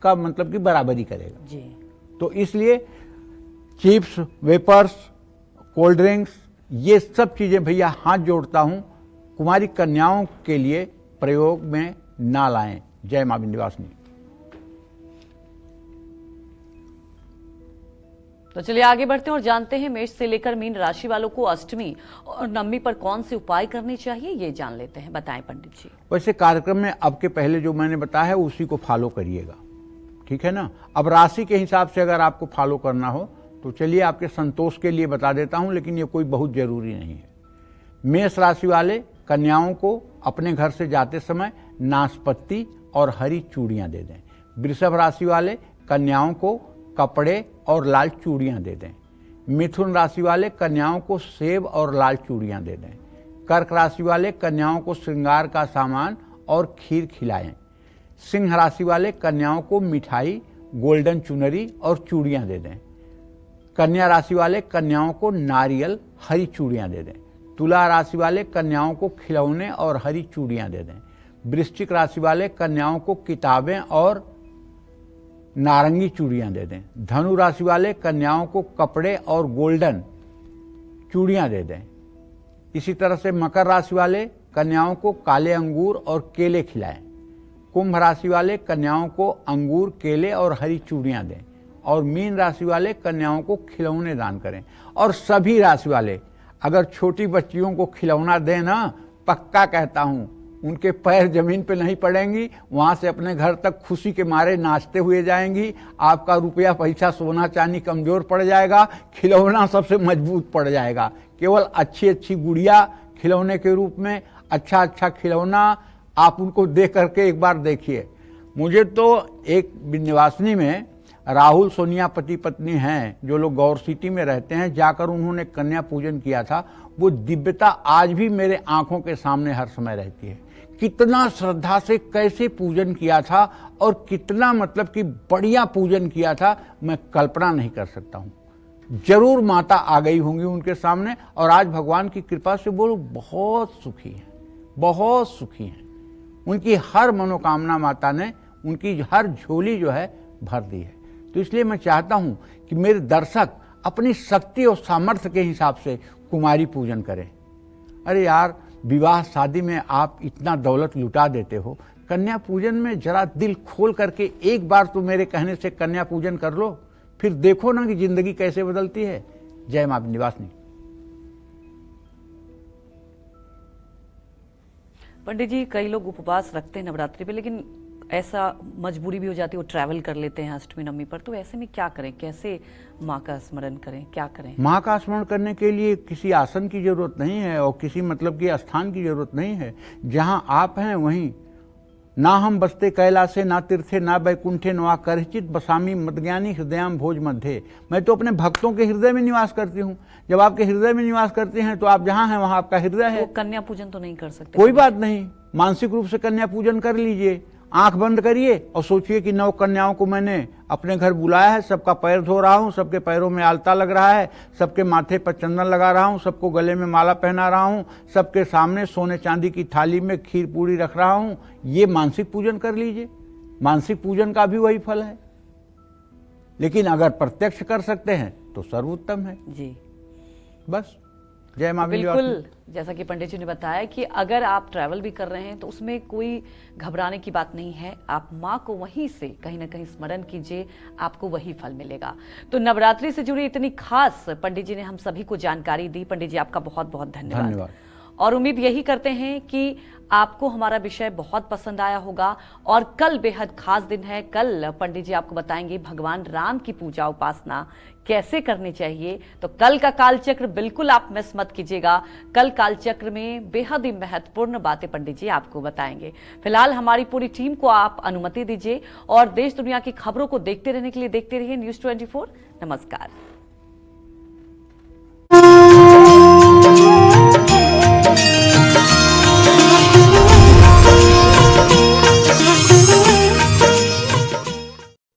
का मतलब की बराबरी करेगा जी। तो इसलिए चिप्स, वेपर्स, कोल्ड ड्रिंक्स, ये सब चीजें भैया हाथ जोड़ता हूं कुमारी कन्याओं के लिए प्रयोग में ना लाएं। जय मां विंध्यवासिनी। तो चलिए आगे बढ़ते हैं और जानते हैं मेष से लेकर मीन राशि वालों को अष्टमी और नवमी पर कौन से उपाय करने चाहिए, ये जान लेते हैं। बताएं पंडित जी। वैसे कार्यक्रम में अब के पहले जो मैंने बताया है उसी को फॉलो करिएगा, ठीक है ना। अब राशि के हिसाब से अगर आपको फॉलो करना हो तो चलिए आपके संतोष के लिए बता देता हूं, लेकिन ये कोई बहुत जरूरी नहीं है। मेष राशि वाले कन्याओं को अपने घर से जाते समय नाशपत्ती और हरी चूड़ियां दे दें। वृषभ राशि वाले कन्याओं को कपड़े और लाल चूड़ियां दे दें। मिथुन राशि वाले कन्याओं को सेब और लाल चूड़ियां दे दें। कर्क राशि वाले कन्याओं को श्रृंगार का सामान और खीर खिलाएं। सिंह राशि वाले कन्याओं को मिठाई, गोल्डन चुनरी और चूड़ियां दे दें। कन्या राशि वाले कन्याओं को नारियल, हरी चूड़ियां दे दें। तुला राशि वाले कन्याओं को खिलौने और हरी चूड़ियां दे दें। वृश्चिक राशि वाले कन्याओं को किताबें और नारंगी चूड़ियां दे दें। धनु राशि वाले कन्याओं को कपड़े और गोल्डन चूड़ियां दे दें। इसी तरह से मकर राशि वाले कन्याओं को काले अंगूर और केले खिलाएं। कुंभ राशि वाले कन्याओं को अंगूर, केले और हरी चूड़ियां दें। और मीन राशि वाले कन्याओं को खिलौने दान करें। और सभी राशि वाले अगर छोटी बच्चियों को खिलौना दें ना, पक्का कहता हूं उनके पैर जमीन पे नहीं पड़ेंगी, वहां से अपने घर तक खुशी के मारे नाचते हुए जाएंगी। आपका रुपया पैसा सोना चांदी कमजोर पड़ जाएगा, खिलौना सबसे मजबूत पड़ जाएगा। केवल अच्छी अच्छी गुड़िया खिलौने के रूप में, अच्छा अच्छा खिलौना आप उनको देख करके एक बार देखिए। मुझे तो एक विंध्यवासिनी में राहुल सोनिया पति पत्नी हैं, जो लोग गौर सिटी में रहते हैं, जाकर उन्होंने कन्या पूजन किया था। वो दिव्यता आज भी मेरे आंखों के सामने हर समय रहती है। कितना श्रद्धा से कैसे पूजन किया था और कितना मतलब कि बढ़िया पूजन किया था, मैं कल्पना नहीं कर सकता हूं। जरूर माता आ गई होंगी उनके सामने, और आज भगवान की कृपा से वो लोग बहुत सुखी हैं, बहुत सुखी हैं। उनकी हर मनोकामना माता ने, उनकी हर झोली जो है भर दी है। तो इसलिए मैं चाहता हूं कि मेरे दर्शक अपनी शक्ति और सामर्थ्य के हिसाब से कुमारी पूजन करें। अरे यार, विवाह शादी में आप इतना दौलत लुटा देते हो, कन्या पूजन में जरा दिल खोल करके एक बार तो मेरे कहने से कन्या पूजन कर लो, फिर देखो ना कि जिंदगी कैसे बदलती है। जय मां विंध्यवासिनी। पंडित जी, कई लोग उपवास रखते हैं नवरात्रि पे, लेकिन ऐसा मजबूरी भी हो जाती है, वो ट्रैवल कर लेते हैं अष्टमी नवमी पर, तो ऐसे में क्या करें, कैसे माँ का स्मरण करें, क्या करें? माँ का स्मरण करने के लिए किसी आसन की जरूरत नहीं है और किसी मतलब की स्थान की जरूरत नहीं है। जहाँ आप हैं वहीं, ना हम बसते कैलासे ना तीर्थे ना बैकुंठे नवा करचित बसामी मदज्ञानी हृदयाम भोज मध्य। मैं तो अपने भक्तों के हृदय में निवास करती हूँ। जब आपके हृदय में निवास करते हैं तो आप जहाँ हैं वहाँ आपका हृदय है। तो कन्या पूजन तो नहीं कर सकते? कोई बात नहीं, मानसिक रूप से कन्या पूजन कर लीजिए। आंख बंद करिए और सोचिए कि 9 कन्याओं को मैंने अपने घर बुलाया है, सबका पैर धो रहा हूँ, सबके पैरों में आलता लग रहा है, सबके माथे पर चंदन लगा रहा हूँ, सबको गले में माला पहना रहा हूँ, सबके सामने सोने चांदी की थाली में खीर पूरी रख रहा हूँ। ये मानसिक पूजन कर लीजिए। मानसिक पूजन का भी वही फल है, लेकिन अगर प्रत्यक्ष कर सकते हैं तो सर्वोत्तम है। जी, बस। जय माँ विंध्यवासिनी। बिल्कुल, जैसा कि पंडित जी ने बताया कि अगर आप ट्रैवल भी कर रहे हैं तो उसमें कोई घबराने की बात नहीं है। आप माँ को वहीं से कहीं ना कहीं स्मरण कीजिए, आपको वही फल मिलेगा। तो नवरात्रि से जुड़ी इतनी खास पंडित जी ने हम सभी को जानकारी दी। पंडित जी आपका बहुत बहुत धन्यवाद। और उम्मीद यही करते हैं कि आपको हमारा विषय बहुत पसंद आया होगा। और कल बेहद खास दिन है। कल पंडित जी आपको बताएंगे भगवान राम की पूजा उपासना कैसे करनी चाहिए। तो कल का कालचक्र बिल्कुल आप मिस मत कीजिएगा। कल कालचक्र में बेहद ही महत्वपूर्ण बातें पंडित जी आपको बताएंगे। फिलहाल हमारी पूरी टीम को आप अनुमति दीजिए और देश दुनिया की खबरों को देखते रहने के लिए देखते रहिए News 24। नमस्कार।